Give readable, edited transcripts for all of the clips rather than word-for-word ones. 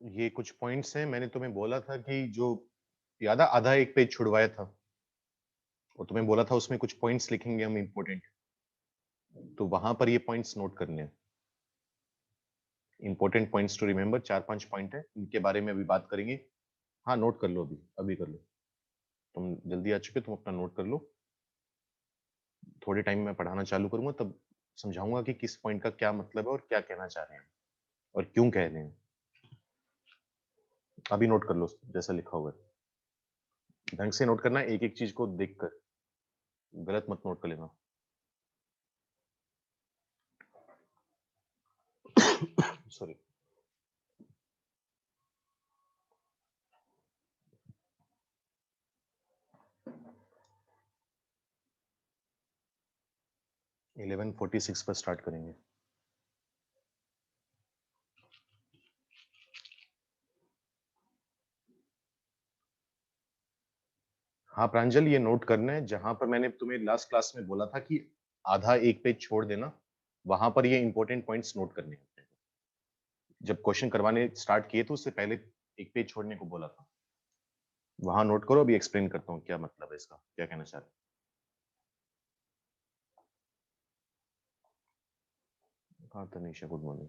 ये कुछ पॉइंट्स हैं, मैंने तुम्हें बोला था कि जो याद है आधा एक पेज छुड़वाया था और तुम्हें बोला था उसमें कुछ पॉइंट्स लिखेंगे हम इम्पोर्टेंट, तो वहां पर ये पॉइंट्स नोट करने हैं। Important points to remember, 4-5 point है, इनके बारे में अभी बात करेंगे। हाँ, नोट कर लो, अभी अभी कर लो। तुम जल्दी आ चुके, तुम अपना नोट कर लो। थोड़े टाइम में पढ़ाना चालू करूंगा, तब समझाऊंगा कि किस पॉइंट का क्या मतलब है और क्या कहना चाह रहे हैं और क्यों कह रहे हैं। अभी नोट कर लो जैसा लिखा हुआ है, ढंग से नोट करना है, एक एक चीज को देखकर, गलत मत नोट कर लेना। सॉरी। । 11:46 पर स्टार्ट करेंगे। हाँ प्रांजल, ये नोट करना है, जहां पर मैंने तुम्हें लास्ट क्लास में बोला था कि आधा एक पेज छोड़ देना, वहां पर ये इंपॉर्टेंट पॉइंट्स नोट करने हैं। जब क्वेश्चन करवाने स्टार्ट किए तो उससे पहले एक पेज छोड़ने को बोला था, वहां नोट करो। अभी एक्सप्लेन करता हूँ क्या मतलब है इसका, क्या कहना चाह रहे हैं। हाँ तनीषा, गुड मॉर्निंग।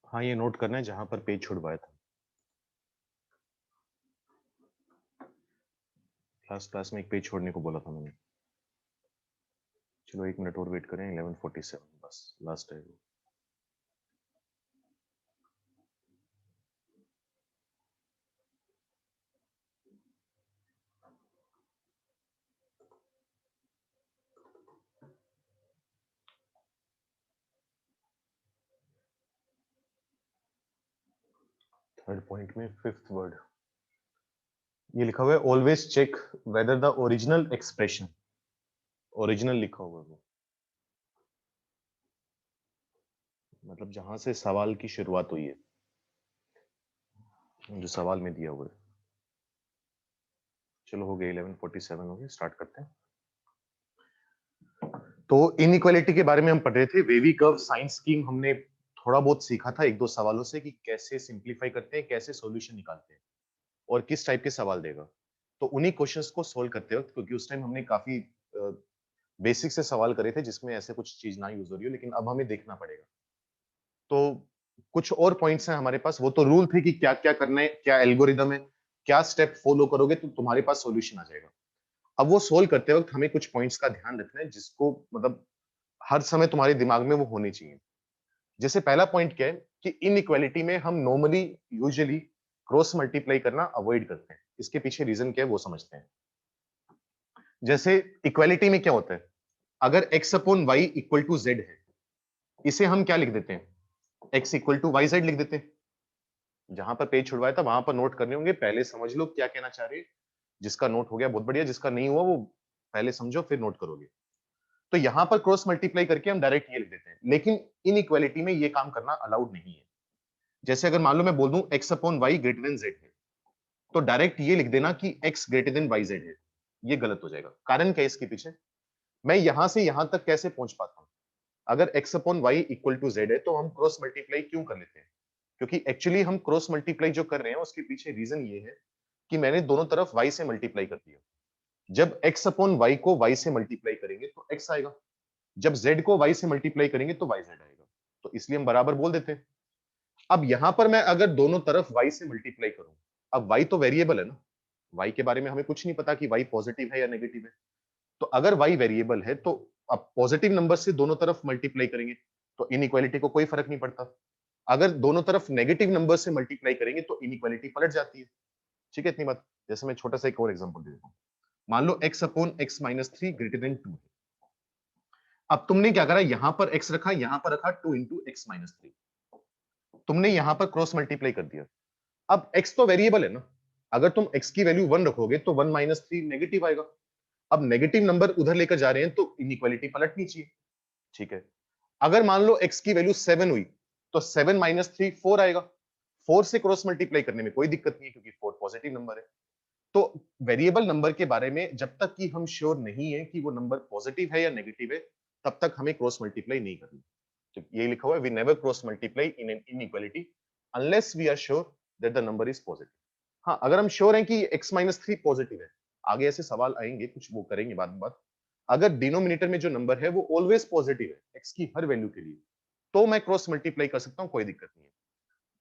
हाँ, ये नोट करना है जहां पर पेज छुड़वाया था। लास्ट क्लास में एक पेज छोड़ने को बोला था मैंने। चलो 1 मिनट और वेट करें, 11:47 बस लास्ट है। थर्ड पॉइंट में फिफ्थ वर्ड ये लिखा हुआ है, always check whether the original expression, original लिखा हुआ है वो, मतलब जहां से सवाल की शुरुआत हुई है, जो सवाल में दिया हुआ है। चलो हो गया, 11:47 हो गया, स्टार्ट करते हैं। तो इनइक्वालिटी के बारे में हम पढ़ रहे थे, वेवी कर्व साइंस स्कीम हमने थोड़ा बहुत सीखा था एक दो सवालों से, कि कैसे सिंप्लीफाई करते हैं, कैसे सॉल्यूशन निकालते हैं और किस टाइप के सवाल देगा। तो उन्हीं क्वेश्चंस को सोल्व करते वक्त, क्योंकि उस टाइम हमने काफी बेसिक से सवाल करे थे जिसमें ऐसे कुछ चीज ना यूज हो रही हो, लेकिन अब हमें देखना पड़ेगा। तो कुछ और पॉइंट्स हैं हमारे पास, वो तो रूल थे कि क्या क्या करना है, क्या एल्गोरिदम है, क्या स्टेप फॉलो करोगे तो तुम्हारे पास सॉल्यूशन आ जाएगा। अब वो सोल्व करते वक्त हमें कुछ पॉइंट्स का ध्यान रखना है, जिसको मतलब हर समय तुम्हारे दिमाग में वो होने चाहिए। जैसे पहला पॉइंट क्या है कि इनइक्वालिटी में हम नॉर्मली यूजुअली क्रॉस मल्टीप्लाई करना अवॉइड करते हैं। इसके पीछे रीजन क्या है वो समझते हैं। जैसे इक्वालिटी में क्या होता है, अगर x upon Y equal to Z है, इसे हम क्या लिख देते हैं, x equal to Y Z लिख देते हैं। जहां पर पेज छुड़वाया था वहां पर नोट करने होंगे, पहले समझ लो क्या कहना चाह रहे हैं। जिसका नोट हो गया बहुत बढ़िया, जिसका नहीं हुआ वो पहले समझो फिर नोट करोगे। तो यहां पर क्रॉस मल्टीप्लाई करके हम डायरेक्ट ये लिख देते हैं, लेकिन इनइक्वालिटी में ये काम करना अलाउड नहीं है। जैसे अगर मान लो मैं बोल दूं x upon Y greater than Z है, तो डायरेक्ट ये लिख देना कि x greater than Y Z है, ये गलत हो जाएगा। कारण क्या है इसके पीछे, मैं यहां से यहां तक कैसे पहुंच पाता हूं। अगर x upon Y equal to Z है तो हम क्रॉस मल्टीप्लाई क्यों कर लेते हैं, क्योंकि एक्चुअली हम क्रॉस मल्टीप्लाई जो कर रहे हैं उसके पीछे रीजन ये है कि मैंने दोनों तरफ y से मल्टीप्लाई कर दिया। जब x अपॉन y को y से मल्टीप्लाई करेंगे तो x आएगा, जब z को y से मल्टीप्लाई करेंगे तो yz आएगा, तो इसलिए हम बराबर बोल देते हैं। अब यहां पर मैं अगर दोनों तरफ y से मल्टीप्लाई करूं, अब y तो वेरिएबल है ना, y के बारे में हमें कुछ नहीं पता कि y पॉजिटिव है या नेगेटिव है। तो अगर y वेरिएबल है तो अब पॉजिटिव नंबर से दोनों तरफ मल्टीप्लाई करेंगे तो इनइक्वालिटी को कोई फर्क नहीं पड़ता। अगर दोनों तरफ नेगेटिव नंबर से मल्टीप्लाई करेंगे तो इनइक्वालिटी पलट जाती है। ठीक है इतनी बात। जैसे मैं छोटा सा एक और एग्जांपल दे देता हूं। मान लो x upon x minus three greater than 2 है। अब तुमने क्या करा, यहां पर x रखा, यहां पर रखा 2 इंटू एक्स माइनस थ्री, तुमने यहां पर क्रॉस मल्टीप्लाई कर दिया। अब x तो वेरिएबल है ना, अगर तुम x की वैल्यू 1 रखोगे तो 1 माइनस थ्री नेगेटिव आएगा। अब नेगेटिव नंबर उधर लेकर जा रहे हैं तो इनइक्वालिटी पलटनी चाहिए। ठीक है, अगर मान लो x की वैल्यू 7 हुई तो 7 माइनस थ्री 4 आएगा। 4 से क्रॉस मल्टीप्लाई करने में कोई दिक्कत नहीं है क्योंकि 4 पॉजिटिव नंबर है। तो वेरिएबल नंबर के बारे में जब तक कि हम श्योर नहीं है कि वो नंबर पॉजिटिव है या नेगेटिव है, तब तक हमें क्रॉस मल्टीप्लाई नहीं करनी। तो ये लिखा हुआ है, we never cross multiply in an inequality unless we are sure that the number is positive. हाँ, अगर हम श्योर हैं कि x माइनस थ्री पॉजिटिव है, आगे ऐसे सवाल आएंगे कुछ, वो करेंगे बाद में बात। अगर डिनोमिनेटर में जो नंबर है वो ऑलवेज पॉजिटिव है x की हर वैल्यू के लिए, तो मैं क्रॉस मल्टीप्लाई कर सकता हूं, कोई दिक्कत नहीं है।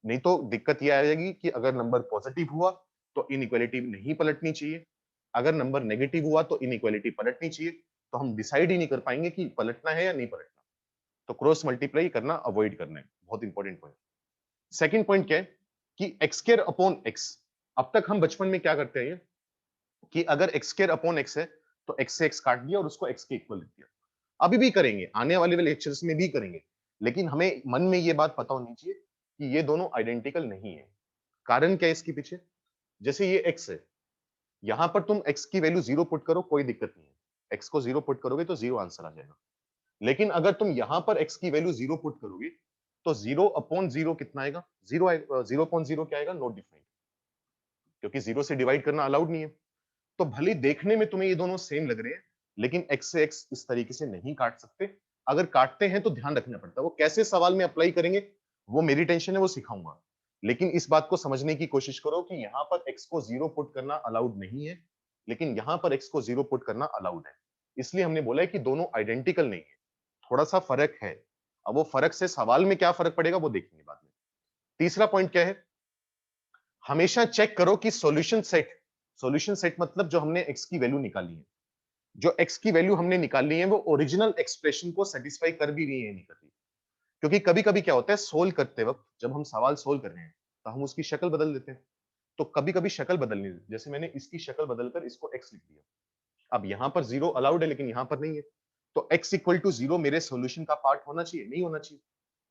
नहीं तो दिक्कत ये आ जाएगी कि अगर नंबर पॉजिटिव हुआ तो इनइक्वालिटी नहीं पलटनी चाहिए, अगर नंबर नेगेटिव हुआ तो इनइक्वालिटी पलटनी चाहिए। तो हम डिसाइड ही नहीं कर पाएंगे कि पलटना है या नहीं पलटना। तो क्रॉस मल्टीप्लाई करना अवॉइड करना है, बहुत इंपॉर्टेंट पॉइंट। सेकंड पॉइंट क्या है कि एक्स स्क्वायर अपॉन एक्स। अब तक हम बचपन में क्या करते हैं कि अगर एक्स स्क्वायर अपॉन एक्स है तो एक्स से एक्स काट दिया और उसको एक्स के इक्वल लिख दिया। अभी भी करेंगे, आने वाले लेक्चर्स में भी करेंगे, लेकिन हमें मन में ये बात पता होनी चाहिए कि ये दोनों आइडेंटिकल नहीं है। कारण क्या है इसके पीछे? जैसे ये एक्स है, यहां पर तुम एक्स की वैल्यू जीरो पुट करो, कोई दिक्कत नहीं है, एक्स को जीरो पुट करोगे तो जीरो आंसर आ जाएगा। लेकिन अगर तुम यहां पर एक्स की वैल्यू जीरो पुट करोगे तो जीरो अपॉन जीरो कितना आएगा? जीरो आएगा। जीरो अपॉन जीरो क्या आएगा? नॉट डिफाइंड, क्योंकि जीरो से डिवाइड करना अलाउड नहीं है। तो भले देखने में तुम्हें ये दोनों सेम लग रहे हैं, लेकिन एक्स से एक्स इस तरीके से नहीं काट सकते। अगर काटते हैं तो ध्यान रखना पड़ता है, वो कैसे सवाल में अप्लाई करेंगे वो मेरी टेंशन है, वो सिखाऊंगा। लेकिन इस बात को समझने की कोशिश करो कि यहाँ पर एक्स को जीरो पुट करना अलाउड नहीं है, लेकिन यहाँ पर एक्स को जीरो पुट करना अलाउड है। इसलिए हमने बोला है कि दोनों आइडेंटिकल नहीं है, थोड़ा सा फर्क है। अब वो फर्क से सवाल में क्या फर्क पड़ेगा वो देखेंगे बाद में। तीसरा पॉइंट क्या है? हमेशा चेक करो कि सॉल्यूशन सेट मतलब जो हमने एक्स की वैल्यू निकाली है, जो एक्स की वैल्यू हमने निकाली है वो ओरिजिनल एक्सप्रेशन को सेटिस्फाई कर भी रही है नहीं कर रही। क्योंकि कभी कभी क्या होता है, सोल्व करते वक्त जब हम सवाल सोल्व कर रहे हैं तो हम उसकी शक्ल बदल देते हैं। तो कभी कभी शक्ल बदलनी, जैसे मैंने इसकी शक्ल बदलकर इसको एक्स लिख दिया। अब यहां पर जीरो अलाउड है लेकिन यहां पर नहीं है, तो एक्स इक्वल टू जीरो मेरे सोल्यूशन का पार्ट होना चाहिए? नहीं होना चाहिए,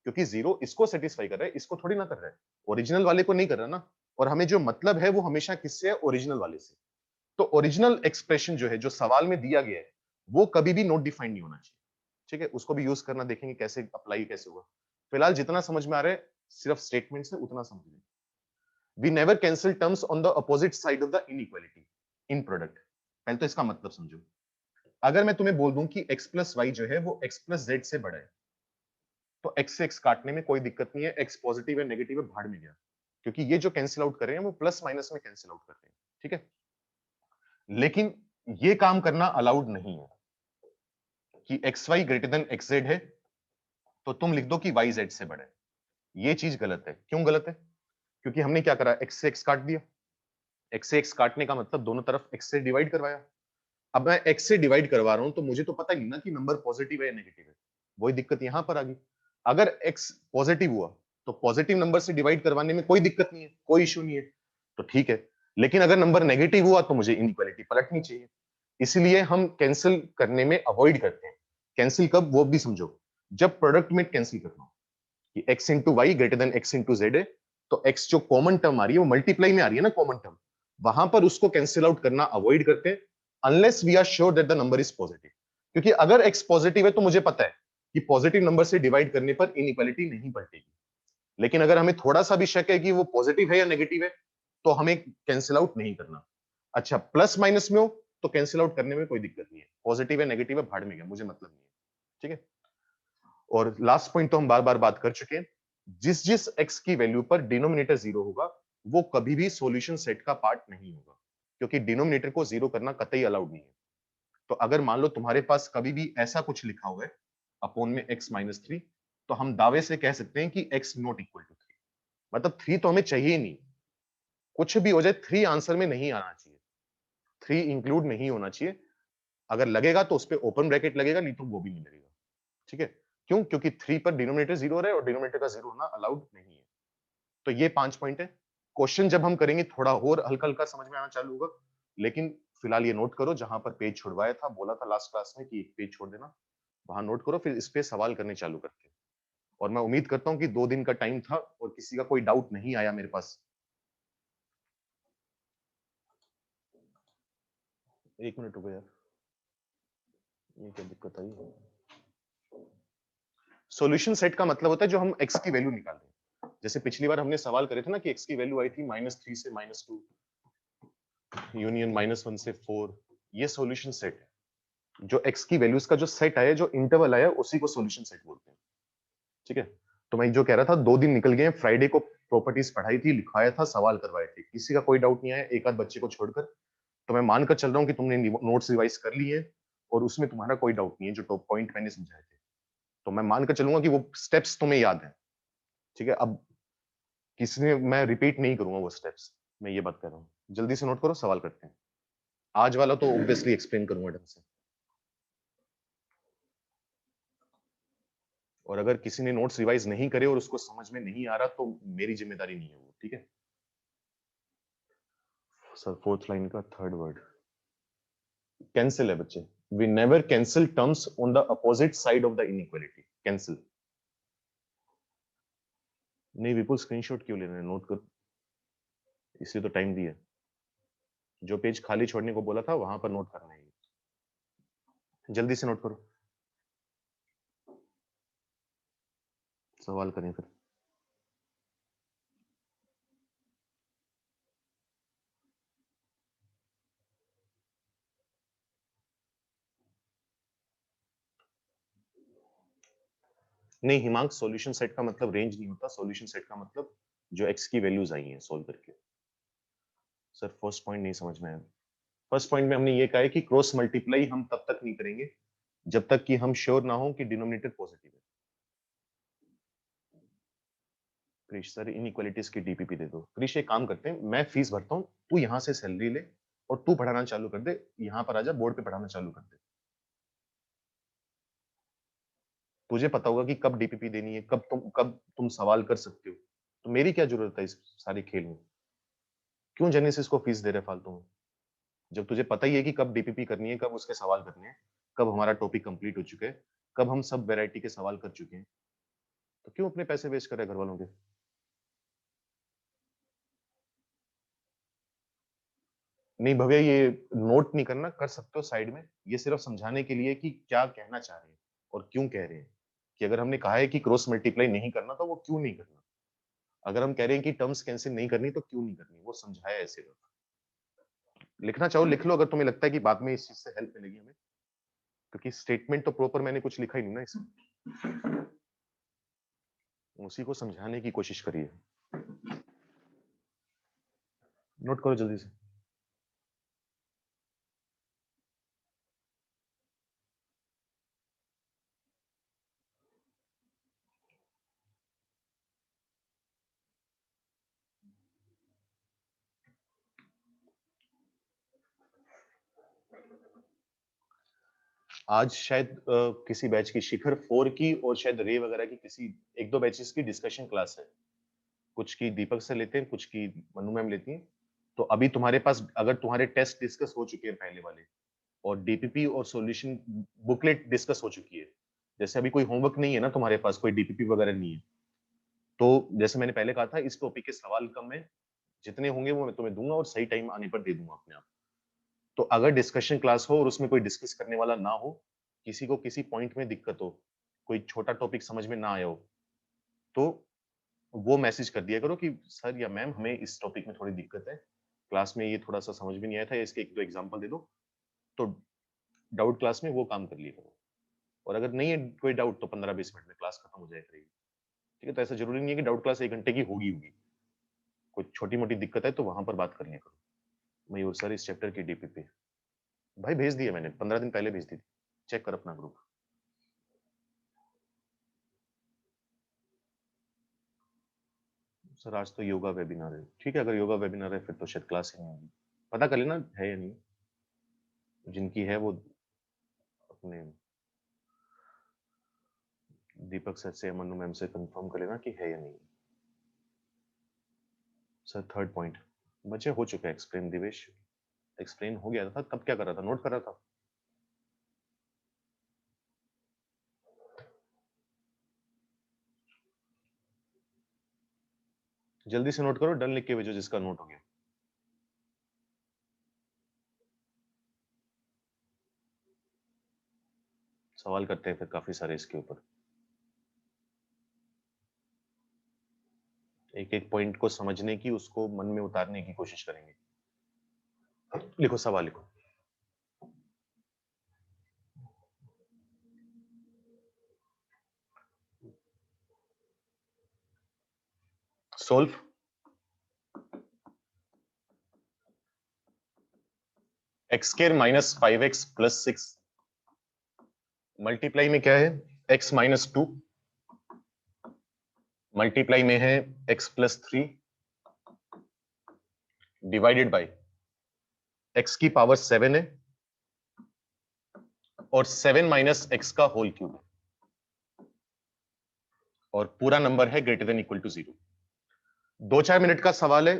क्योंकि जीरो इसको सेटिस्फाई कर रहा है, इसको थोड़ी ना कर रहा है, ओरिजिनल वाले को नहीं कर रहा ना। और हमें जो मतलब है वो हमेशा किससे है? ओरिजिनल वाले से। तो ओरिजिनल एक्सप्रेशन जो है, जो सवाल में दिया गया है, वो कभी भी नोट डिफाइंड नहीं होना चाहिए। ठीक है, उसको भी यूज करना देखेंगे कैसे अप्लाई कैसे हुआ। फिलहाल जितना समझ में आ रहा है सिर्फ स्टेटमेंट से उतना समझ लें। We never cancel terms on the opposite side of the inequality in product. पहले तो इसका मतलब समझो। अगर मैं तुम्हें बोल दूं कि x प्लस वाई जो है वो x प्लस जेड से बड़ा है, तो x से x काटने में कोई दिक्कत नहीं है, x पॉजिटिव है नेगेटिव है भाड़ में गया, क्योंकि ये जो कैंसिल आउट कर रहे हैं वो प्लस माइनस में कैंसिल आउट कर रहे हैं। ठीक है, लेकिन ये काम करना अलाउड नहीं है कि X Y greater than X Z है तो तुम लिख दो कि वाई जेड से बड़ा है। ये चीज गलत है। क्यों गलत है? क्योंकि हमने क्या करा, एक्स से एक्स काट दिया। एक्स से एक्स काटने का मतलब दोनों तरफ एक्स से डिवाइड करवाया। अब मैं एक्स से डिवाइड करवा रहा हूं तो मुझे तो पता ही नहीं ना कि नंबर पॉजिटिव है या नेगेटिव है। वही दिक्कत यहां पर आ गई। अगर एक्स पॉजिटिव हुआ तो पॉजिटिव नंबर से डिवाइड करवाने में कोई दिक्कत नहीं है, कोई इश्यू नहीं है, तो ठीक है। लेकिन अगर नंबर नेगेटिव हुआ तो मुझे इनइक्वालिटी पलटनी चाहिए। इसलिए हम कैंसिल करने में अवॉइड करते हैं। कैंसिल कब, वो भी समझो। जब प्रोडक्ट में कैंसिल करना हो कि x into Y greater than x into Z है, तो x जो कॉमन टर्म आ रही है वो मल्टीप्लाई में आ रही है ना, कॉमन टर्म, वहां पर उसको कैंसिल आउट करना अवॉइड करते हैं unless we are sure that the number is positive. क्योंकि अगर x पॉजिटिव है तो मुझे पता है कि पॉजिटिव नंबर से डिवाइड करने पर इनइक्वालिटी नहीं पलटेगी। लेकिन अगर हमें थोड़ा सा भी शक है कि वो पॉजिटिव है या नेगेटिव है तो हमें कैंसिल आउट नहीं करना। अच्छा, प्लस माइनस में हो तो कैंसिल आउट करने में कोई दिक्कत नहीं है, पॉजिटिव है नेगेटिव है भाड़ में गया, मुझे मतलब नहीं है। ठीक है, और लास्ट पॉइंट तो हम बार बार बात कर चुके हैं, जिस जिस x की वैल्यू पर डिनोमिनेटर जीरो होगा वो कभी भी सॉल्यूशन सेट का पार्ट नहीं होगा, क्योंकि डिनोमिनेटर को जीरो करना कतई अलाउड नहीं है। तो अगर मान लो तुम्हारे पास कभी भी ऐसा कुछ लिखा हुआ है अपोन में x माइनस थ्री, तो हम दावे से कह सकते हैं कि x not equal to three. मतलब थ्री तो हमें चाहिए ही नहीं, कुछ भी हो जाए थ्री आंसर में नहीं आना चाहिए, थ्री इंक्लूड नहीं होना चाहिए। अगर लगेगा तो उस पर ओपन ब्रैकेट लगेगा, नहीं तो वो भी नहीं लगेगा। ठीक है, क्यों? क्योंकि थ्री पर डिनोमिनेटर जीरो है और डिनोमिनेटर का जीरो होना अलाउड नहीं है। तो ये 5 पॉइंट है। क्वेश्चन जब हम करेंगे थोड़ा और हल्का-हल्का समझ में आना चालू होगा, लेकिन फिलहाल ये नोट करो जहां पर पेज छुड़वाया था, बोला था लास्ट क्लास में कि एक पेज छोड़ देना, वहां नोट करो, फिर इस पे सवाल करने चालू करते हैं। और मैं उम्मीद करता हूं कि 2 दिन का टाइम था और किसी का कोई डाउट नहीं आया मेरे पास। 1 मिनट रुको यार, ये क्या दिक्कत आई? सॉल्यूशन सेट का मतलब होता है जो हम x की वैल्यू निकाल रहे हैं। जैसे पिछली बार हमने सवाल करे थे ना कि x की वैल्यू आई थी -3 से -2, यूनियन -1 से 4, ये सॉल्यूशन सेट है। जो x की वैल्यूज का जो सेट आया, जो इंटरवल आया, उसी को सॉल्यूशन सेट बोलते हैं। ठीक है, तो मैं जो कह रहा था, 2 दिन निकल गए, फ्राइडे को प्रॉपर्टीज पढ़ाई थी, लिखवाया था, सवाल करवाए थे, किसी का कोई डाउट नहीं आया, एक आध बच्चे को छोड़कर। तो मैं मानकर चल रहा हूँ कि तुमने नोट्स रिवाइज कर लिए और उसमें तुम्हारा कोई डाउट नहीं है, जो टॉप पॉइंट मैंने समझाए थे। तो मैं मानकर चलूंगा कि वो स्टेप्स तुम्हें याद है। ठीक है, अब किसी ने, मैं रिपीट नहीं करूंगा वो स्टेप्स, मैं ये बात कर रहा हूँ। जल्दी से नोट करो, सवाल करते हैं। आज वाला तो ऑब्वियसली एक्सप्लेन करूंगा ढंग से, और अगर किसी ने नोट्स रिवाइज नहीं करे और उसको समझ में नहीं आ रहा तो मेरी जिम्मेदारी नहीं है वो। ठीक है सर, फोर्थ लाइन का थर्ड वर्ड कैंसिल है बच्चे। We never cancel terms on the opposite side of the inequality. Cancel नहीं, विपुल स्क्रीनशॉट क्यों ले रहे हैं? नोट कर, इसलिए तो टाइम दिया। जो पेज खाली छोड़ने को बोला था वहां पर नोट करना है। जल्दी से नोट करो, सवाल करें फिर। नहीं हिमांक, सॉल्यूशन सेट का मतलब रेंज नहीं होता, सॉल्यूशन सेट का मतलब जो एक्स की वैल्यूज आई हैं सोल्व करके। सर फर्स्ट पॉइंट नहीं समझ में आया। फर्स्ट पॉइंट में हमने ये कहा है कि क्रॉस मल्टीप्लाई हम तब तक नहीं करेंगे जब तक कि हम श्योर ना हो कि डिनोमिनेटर पॉजिटिव है। क्रिश सर इनइक्वालिटीज की डीपीपी दे दो। क्रिश एक काम करते हैं, मैं फीस भरता हूँ, तू यहाँ से सैलरी ले और तू पढ़ाना चालू कर दे, यहाँ पर आजा, बोर्ड पे पढ़ाना चालू कर दे। तुझे पता होगा कि कब डीपीपी देनी है, कब तुम सवाल कर सकते हो। तो मेरी क्या जरूरत है इस सारे खेल में? क्यों जेनेसिस को फीस दे रहे फालतू में, जब तुझे पता ही है कि कब डीपीपी करनी है, कब उसके सवाल करने हैं, कब हमारा टॉपिक कंप्लीट हो चुका है, कब हम सब वैरायटी के सवाल कर चुके हैं। तो क्यों अपने पैसे वेस्ट कर रहे हैं घर वालों के? नहीं भव्या, ये नोट नहीं करना, कर सकते हो साइड में, ये सिर्फ समझाने के लिए कि क्या कहना चाह रहे हैं और क्यों कह रहे हैं। कि अगर हमने कहा है कि क्रॉस मल्टीप्लाई नहीं करना तो वो क्यों नहीं करना, अगर हम कह रहे हैं कि टर्म्स कैंसिल नहीं करनी तो क्यों नहीं करनी, वो समझाया है सिर्फ। लिखना चाहो लिख लो, अगर तुम्हें लगता है कि बाद में इस चीज से हेल्प मिलेगी हमें, क्योंकि स्टेटमेंट तो प्रॉपर मैंने कुछ लिखा ही नहीं ना इसमें, उसी को समझाने की कोशिश करिए। नोट करो जल्दी से। आज शायद किसी बैच की शिखर 4 की और शायद रे वगैरह की किसी एक दो बैचेस की डिस्कशन क्लास है। कुछ की दीपक सर लेते हैं, कुछ की मनु मैम लेती हैं। तो अभी तुम्हारे पास, अगर तुम्हारे टेस्ट डिस्कस हो चुके हैं पहले वाले और डीपीपी और सॉल्यूशन बुकलेट डिस्कस हो चुकी है, जैसे अभी कोई होमवर्क नहीं है ना तुम्हारे पास, कोई डीपीपी वगैरह नहीं है, तो जैसे मैंने पहले कहा था, इस टॉपिक के सवाल कम है, जितने होंगे वो मैं तुम्हें दूंगा और सही टाइम आने पर दे दूंगा अपने आप। तो अगर डिस्कशन क्लास हो और उसमें कोई डिस्कस करने वाला ना हो, किसी को किसी पॉइंट में दिक्कत हो, कोई छोटा टॉपिक समझ में ना आया हो, तो वो मैसेज कर दिया करो कि सर या मैम हमें इस टॉपिक में थोड़ी दिक्कत है, क्लास में ये थोड़ा सा समझ में नहीं आया था, या इसके एक दो एग्जांपल दे दो। तो डाउट क्लास में वो काम कर लिया करो। और अगर नहीं है कोई डाउट तो 15-20 मिनट में क्लास खत्म हो जाए करेगी। ठीक है, तो ऐसा जरूरी नहीं है कि डाउट क्लास 1 घंटे की होगी होगी। कोई छोटी मोटी दिक्कत है तो वहां पर बात कर लिया करो। मयूर सर इस चैप्टर की डीपीपी भाई भेज दिया मैंने, 15 दिन पहले भेज दी थी, चेक कर अपना ग्रुप। सर आज तो योगा वेबिनार है, ठीक है, अगर योगा वेबिनार है फिर तो शायद क्लास ही नहीं होगी, पता कर लेना है या नहीं, जिनकी है वो अपने दीपक सर से, मनु मैम से कंफर्म कर लेना कि है या नहीं। सर थर्ड पॉइंट बच्चे हो चुका है एक्सप्लेन, दिवेश एक्सप्लेन हो गया था, तब क्या कर रहा था, नोट कर रहा था। जल्दी से नोट करो, डन लिख के भेजो जिसका नोट हो गया। सवाल करते हैं फिर काफी सारे इसके ऊपर, एक एक पॉइंट को समझने की, उसको मन में उतारने की कोशिश करेंगे। लिखो सवाल लिखो। Solve x square minus 5x plus 6 multiply में क्या है x माइनस 2 मल्टीप्लाई में है x plus 3 divided by x की पावर 7 है और 7 माइनस x का होल क्यूब है और पूरा नंबर है greater than equal to 0। 2-4 minute का सवाल है,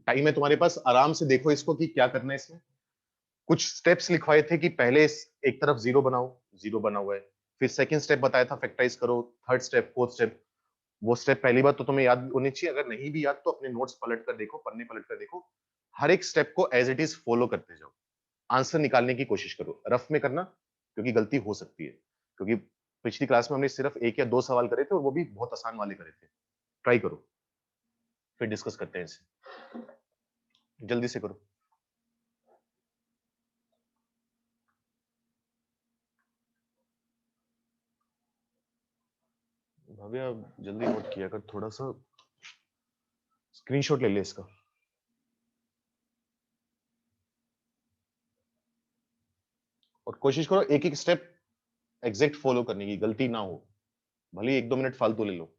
टाइम है तुम्हारे पास, आराम से देखो इसको कि क्या करना है इसमें। कुछ स्टेप्स लिखवाए थे कि पहले एक तरफ जीरो बनाओ, जीरो बना हुआ है, फिर सेकंड स्टेप बताया था फैक्टराइज करो, थर्ड स्टेप, फोर्थ स्टेप। वो स्टेप पहली बात तो तुम्हें याद होनी चाहिए, अगर नहीं भी याद तो अपने नोट्स पलट कर देखो, पन्ने पलट कर देखो, हर एक स्टेप को एज इट इज फॉलो करते जाओ, आंसर निकालने की कोशिश करो, रफ में करना क्योंकि गलती हो सकती है, क्योंकि पिछली क्लास में हमने सिर्फ 1 या 2 सवाल करे थे और वो भी बहुत आसान वाले करे थे। ट्राई करो, फिर डिस्कस करते हैं इसे, जल्दी से करो। भव्या जल्दी नोट किया कर, थोड़ा सा स्क्रीनशॉट ले ले इसका। और कोशिश करो एक एक स्टेप एग्जैक्ट फॉलो करने की, गलती ना हो, भले 1-2 मिनट फालतू ले लो।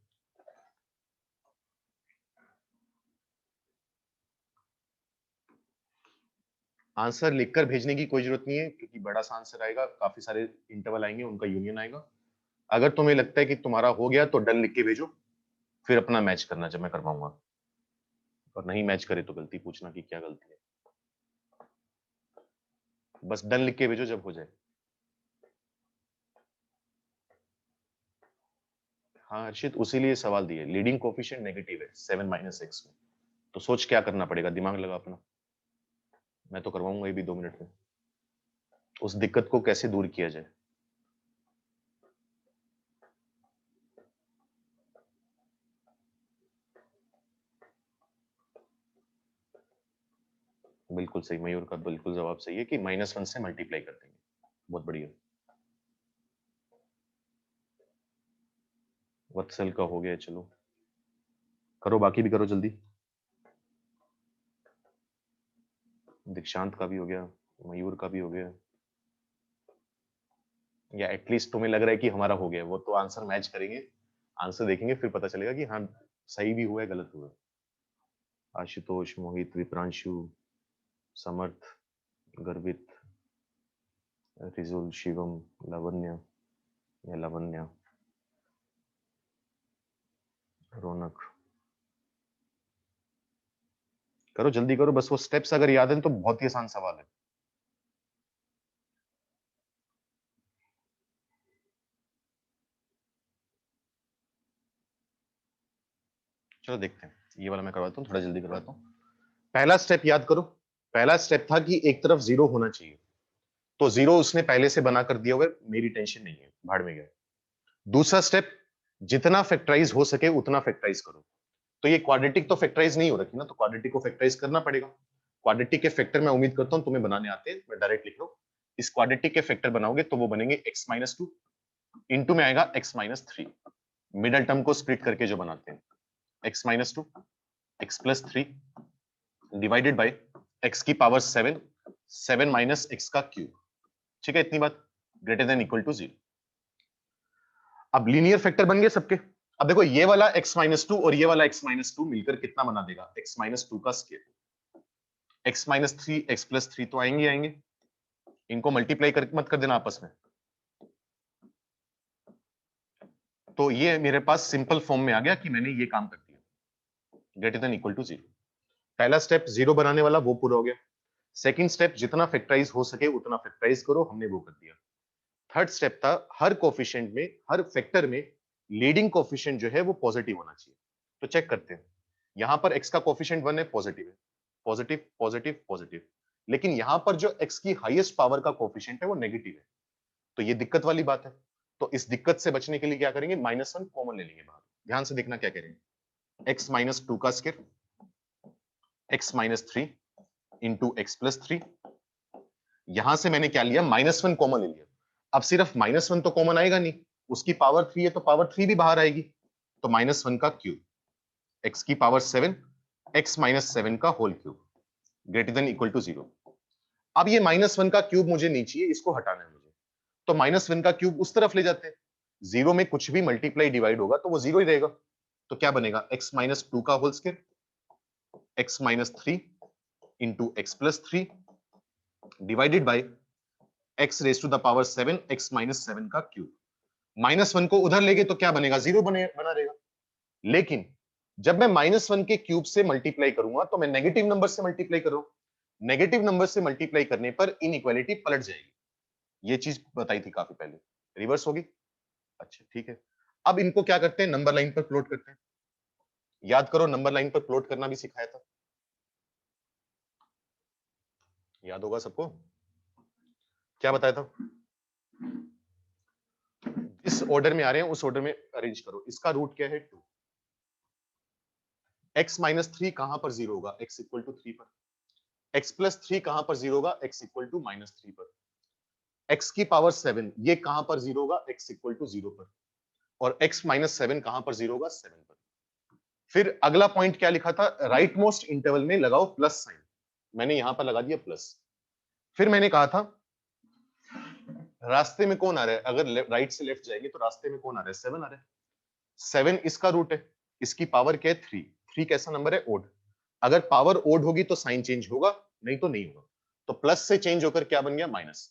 आंसर लिखकर भेजने की कोई जरूरत नहीं है क्योंकि बड़ा सा आंसर आएगा, काफी सारे इंटरवल आएंगे, उनका यूनियन आएगा। अगर तुम्हें लगता है कि तुम्हारा हो गया तो डन लिख के भेजो, फिर अपना मैच करना जब मैं करवाऊंगा, और नहीं मैच करे तो गलती पूछना कि क्या गलती है, बस डन लिख के भेजो जब हो जाए। हाँ हर्षित, उसी लिए सवाल दिए, लीडिंग कोफिशिएंट नेगेटिव है 7 माइनस एक्स में, तो सोच क्या करना पड़ेगा, दिमाग लगा अपना, मैं तो करवाऊंगा ये भी 2 मिनट में, उस दिक्कत को कैसे दूर किया जाए। बिल्कुल सही, मयूर का बिल्कुल जवाब सही है कि -1 से मल्टीप्लाई कर देंगे, बहुत बढ़िया। वत्सल का हो गया, चलो करो, बाकी भी करो जल्दी। दीक्षांत का भी हो गया, मयूर का भी हो गया, या एटलीस्ट तुम्हें लग रहा है कि हमारा हो गया, वो तो आंसर मैच करेंगे, आंसर देखेंगे फिर पता चलेगा कि हाँ सही भी हुआ है गलत हुआ है। आशुतोष, मोहित, विप्रांशु, समर्थ, गर्वित, रिजुल, शिवम, लावण्य या लावण्या, रौनक, करो जल्दी करो, बस वो स्टेप्स अगर याद है तो बहुत ही आसान सवाल है। चलो देखते हैं, ये वाला मैं करवाता हूँ, थोड़ा जल्दी करवाता हूँ। पहला स्टेप याद करो, पहला स्टेप था कि एक तरफ जीरो होना चाहिए, तो जीरो उसने पहले से बना कर दिया हुआ है, मेरी टेंशन नहीं है, भाड़ में गया। दूसरा स्टेप, जितना फैक्टराइज हो सके उतना फैक्टराइज करो, तो ये क्वाड्रेटिक तो फैक्टराइज नहीं हो रखी ना, तो क्वाड्रेटिक को फैक्टराइज करना पड़ेगा। क्वाड्रेटिक के फैक्टर मैं उम्मीद करता हूं तुम्हें बनाने आते हैं, मैं डायरेक्ट लिख रहा हूं, इस क्वाड्रेटिक के फैक्टर बनाओगे तो वो बनेंगे x माइनस 2, इंटू में आएगा x माइनस 3, मिडल टर्म को स्प्लिट करके जो बनाते हैं, x minus 2 x plus 3 divided by x की पावर 7 7 माइनस x का क्यूब। ठीक है, इतनी बात ग्रेटर देन इक्वल टू 0। अब लीनियर फैक्टर बन गए सबके। अब देखो ये वाला x माइनस 2 और ये वाला x माइनस 2 मिलकर कितना बना देगा, x माइनस 2 का square. x minus 3 x plus 3 तो आएंगे आएंगे, इनको मल्टीप्लाई कर मत कर देना आपस में। तो ये मेरे पास सिंपल फॉर्म में आ गया कि मैंने ये काम कर दिया, ग्रेटर देन इक्वल टू 0। पहला स्टेप 0 बनाने वाला वो पूरा हो गया। सेकंड स्टेप जितना फैक्टराइज हो सके उतना फैक्टराइज करो, हमने वो कर दिया। थर्ड स्टेप था हर कोफिशिएंट में, हर फैक्टर में लीडिंग कोफिशिएंट जो है वो पॉजिटिव होना चाहिए। तो चेक करते हैं, यहां पर x का कोफिशिएंट 1 है, पॉजिटिव है, पॉजिटिव पॉजिटिव पॉजिटिव। लेकिन यहां पर जो x की हाईएस्ट पावर का कोफिशिएंट है वो नेगेटिव है, तो ये दिक्कत वाली बात है। तो इस दिक्कत से बचने के लिए क्या करेंगे, -1 कॉमन ले लेंगे बाहर। ध्यान से देखना क्या करेंगे, x माइनस 2 का square, x minus 3 into X plus 3। यहां से मैंने क्या लिया, -1 कॉमन ले लिया। अब सिर्फ -1 तो कॉमन आएगा नहीं, उसकी पावर 3 है तो पावर 3 भी बाहर आएगी, तो -1 का क्यूब, x की पावर 7 x माइनस 7 का whole cube greater than equal to 0। अब ये -1 का क्यूब मुझे नहीं चाहिए, इसको हटाना है मुझे, तो -1 का क्यूब उस तरफ ले जाते हैं। 0 में कुछ भी मल्टीप्लाई डिवाइड होगा तो वो 0 ही रहेगा, तो क्या बनेगा, x माइनस 2 का whole square x minus 3 into X plus 3 divided by x raise to the power 7 x minus 7 का क्यूब। -1 को उधर लेके तो क्या बनेगा, 0 बना रहेगा। लेकिन जब मैं -1 के क्यूब से मल्टीप्लाई करूंगा तो मैं नेगेटिव नंबर से मल्टीप्लाई कर रहा हूं, नेगेटिव नंबर से मल्टीप्लाई करने पर इनइक्वालिटी पलट जाएगी। ये चीज बताई थी काफी पहले, रिवर्स होगी। अच्छा ठीक है, अब इनको क्या करते हैं, नंबर लाइन पर प्लॉट करते हैं। याद करो नंबर लाइन पर प्लॉट करना भी सिखाया था, याद होगा सबको, क्या बताया था। इस ऑर्डर में आ रहे हैं उस ऑर्डर में अरेंज करो। इसका रूट क्या है, 2। x माइनस 3 कहां पर 0 होगा, x इक्वल टू 3 पर। x प्लस 3 कहां पर 0 होगा, x इक्वल टू माइनस 3 पर। x की पावर 7 ये कहां पर 0 होगा, x इक्वल टू 0 पर। और x माइनस 7 कहां पर 0 होगा, 7 पर। फिर अगला पॉइंट क्या लिखा था, राइट मोस्ट इंटरवल में लगाओ प्लस साइन, मैंने यहां पर लगा दिया प्लस। फिर मैंने कहा था रास्ते में कौन आ रहा है, अगर राइट से लेफ्ट जाएंगे तो रास्ते में कौन आ रहा है, 7 आ रहा है। 7 इसका रूट है, इसकी पावर क्या है, 3। 3 कैसा नंबर है, ओड। अगर पावर ओड होगी तो साइन चेंज होगा, नहीं तो नहीं होगा। तो प्लस से चेंज होकर क्या बन गया, माइनस।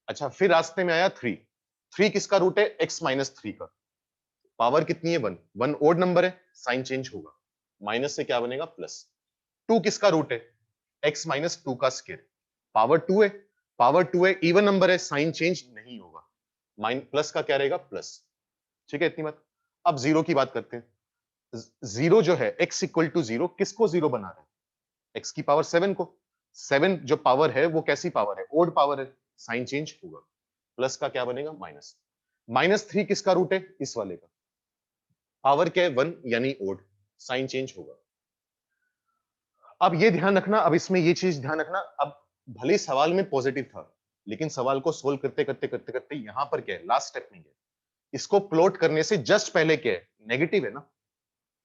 अच्छा फिर रास्ते में आया 3। 3 किसका रूट है, x माइनस 3 का। पावर कितनी है, 1। 1 ओड नंबर है, साइन चेंज होगा, माइनस से क्या बनेगा, प्लस। 2 किसका रूट है, x माइनस 2 का स्क्वायर। पावर 2 है, पावर 2 है, इवन नंबर है, साइन चेंज नहीं होगा, माइन प्लस का क्या रहेगा, प्लस। ठीक है, इतनी बात। अब 0 की बात करते हैं। 0 जो है, x इक्वल टू 0 किसको 0 बना रहा है, x की पावर 7 को। 7 जो पावर है वो कैसी पावर है, ओड पावर है, साइन चेंज होगा, प्लस का क्या बनेगा, माइनस। -3 किसका रूट है, इस वाले का। पावर क्या है, 1 यानी ओड, साइन चेंज होगा। अब ये ध्यान रखना, अब इसमें ये चीज ध्यान रखना, अब भले ही सवाल में पॉजिटिव था, लेकिन सवाल को सोल्व करते करते करते करते यहां पर क्या है, लास्ट स्टेप में है, इसको प्लॉट करने से जस्ट पहले क्या है, नेगेटिव है ना।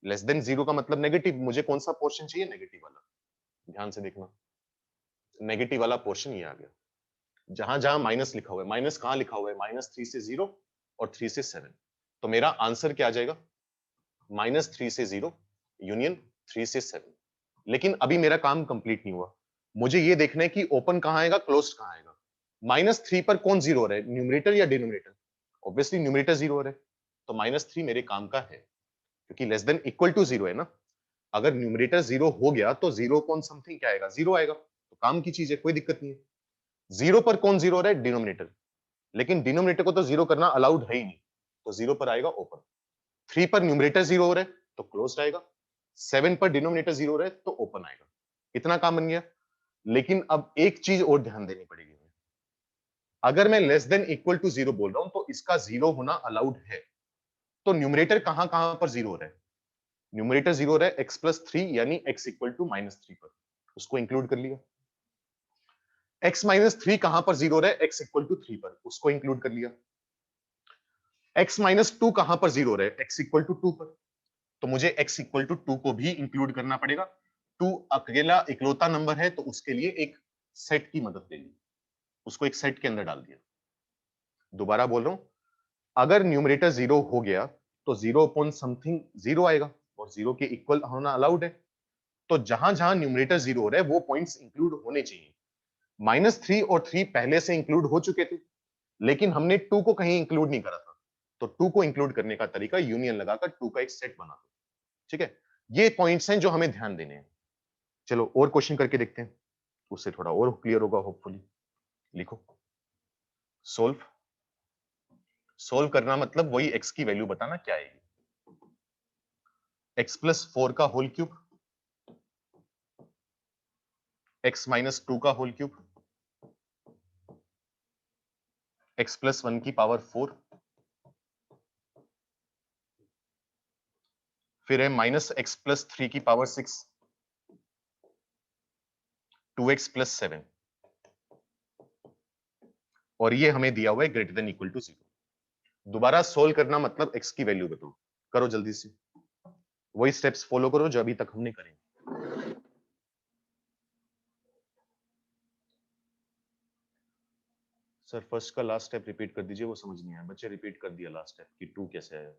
लेस देन 0 का मतलब नेगेटिव, मुझे कौन सा पोर्शन चाहिए, नेगेटिव वाला। ध्यान से देखना, नेगेटिव वाला पोर्शन ये आ गया, जहां जहां माइनस लिखा हुआ है। माइनस कहां लिखा हुआ है, -3 से 0 और 3 से 7। तो मेरा आंसर क्या आ जाएगा, -3 से 0 यूनियन 3 से 7। लेकिन अभी मेरा काम कंप्लीट नहीं हुआ, मुझे ये देखना है कि ओपन कहां आएगा, क्लोज्ड कहां आएगा। -3 पर कौन 0 हो रहा है, न्यूमरेटर या डिनोमिनेटर। ऑब्वियसली न्यूमरेटर 0 हो रहा है, तो -3 मेरे काम का है, क्योंकि लेस देन इक्वल टू 0 है ना। अगर न्यूमरेटर 0 हो गया तो 0 कौन समथिंग क्या आएगा, 0 आएगा, तो काम की चीज है, कोई दिक्कत नहीं है। 0 पर कौन 0 हो रहा है, डिनोमिनेटर। लेकिन डिनोमिनेटर को तो 0 करना अलाउड है ही नहीं, तो 0 पर आएगा ओपन। 3 पर न्यूमरेटर 0 हो रहा है तो क्लोज्ड आएगा। 7 पर डिनोमिनेटर 0 हो रहा है तो ओपन आएगा। इतना काम बन गया। लेकिन अब एक चीज और ध्यान देनी पड़ेगी, अगर मैं लेस देन इक्वल टू 0 बोल रहा हूं तो इसका 0 होना अलाउड है। तो न्यूमरेटर कहां कहां पर 0 हो रहा है, न्यूमरेटर 0 हो रहा है x प्लस 3 यानी x इक्वल टू -3 पर, उसको इंक्लूड कर लिया। x माइनस 3 कहां पर 0 हो रहा है, x इक्वल टू 3 पर, उसको इंक्लूड कर लिया। x माइनस 2 कहां पर 0 हो रहा है, x इक्वल टू 2 पर। तो मुझे x इक्वल टू 2 को भी इंक्लूड करना पड़ेगा। 2 अकेला इकलौता नंबर है तो उसके लिए एक सेट की मदद ले ली, उसको एक सेट के अंदर डाल दिया। दोबारा बोल रहा हूं, अगर न्यूमरेटर 0 हो गया तो 0 अपॉन समथिंग 0 आएगा और 0 के इक्वल होना अलाउड है। तो जहां जहां न्यूमरेटर 0 हो रहा है वो पॉइंट्स इंक्लूड होने चाहिए। -3 और 3 पहले से इंक्लूड हो चुके थे, लेकिन हमने 2 को कहीं इंक्लूड नहीं करा था। तो 2 को इंक्लूड करने का तरीका यूनियन लगाकर 2 का एक सेट बना दो। ठीक है, ये पॉइंट्स हैं जो हमें ध्यान देने हैं। चलो और क्वेश्चन करके देखते हैं, उससे थोड़ा और क्लियर होगा होपफुली। लिखो सोल्व। सोल्व करना मतलब वही x की वैल्यू बताना क्या है। x प्लस 4 का होल क्यूब, x माइनस 2 का होल क्यूब, x प्लस 1 की पावर 4, फिर है माइनस x प्लस 3 की पावर 6, 2x प्लस 7, और ये हमें दिया हुआ है ग्रेटर देन इक्वल टू 0। दोबारा सोल्व करना मतलब x की वैल्यू बताओ। करो जल्दी से, वही स्टेप्स फॉलो करो जो अभी तक हमने करे। सर फर्स्ट का लास्ट स्टेप रिपीट कर दीजिए, वो समझ नहीं आया। बच्चे रिपीट कर दिया लास्ट स्टेप कि 2 कैसे आया।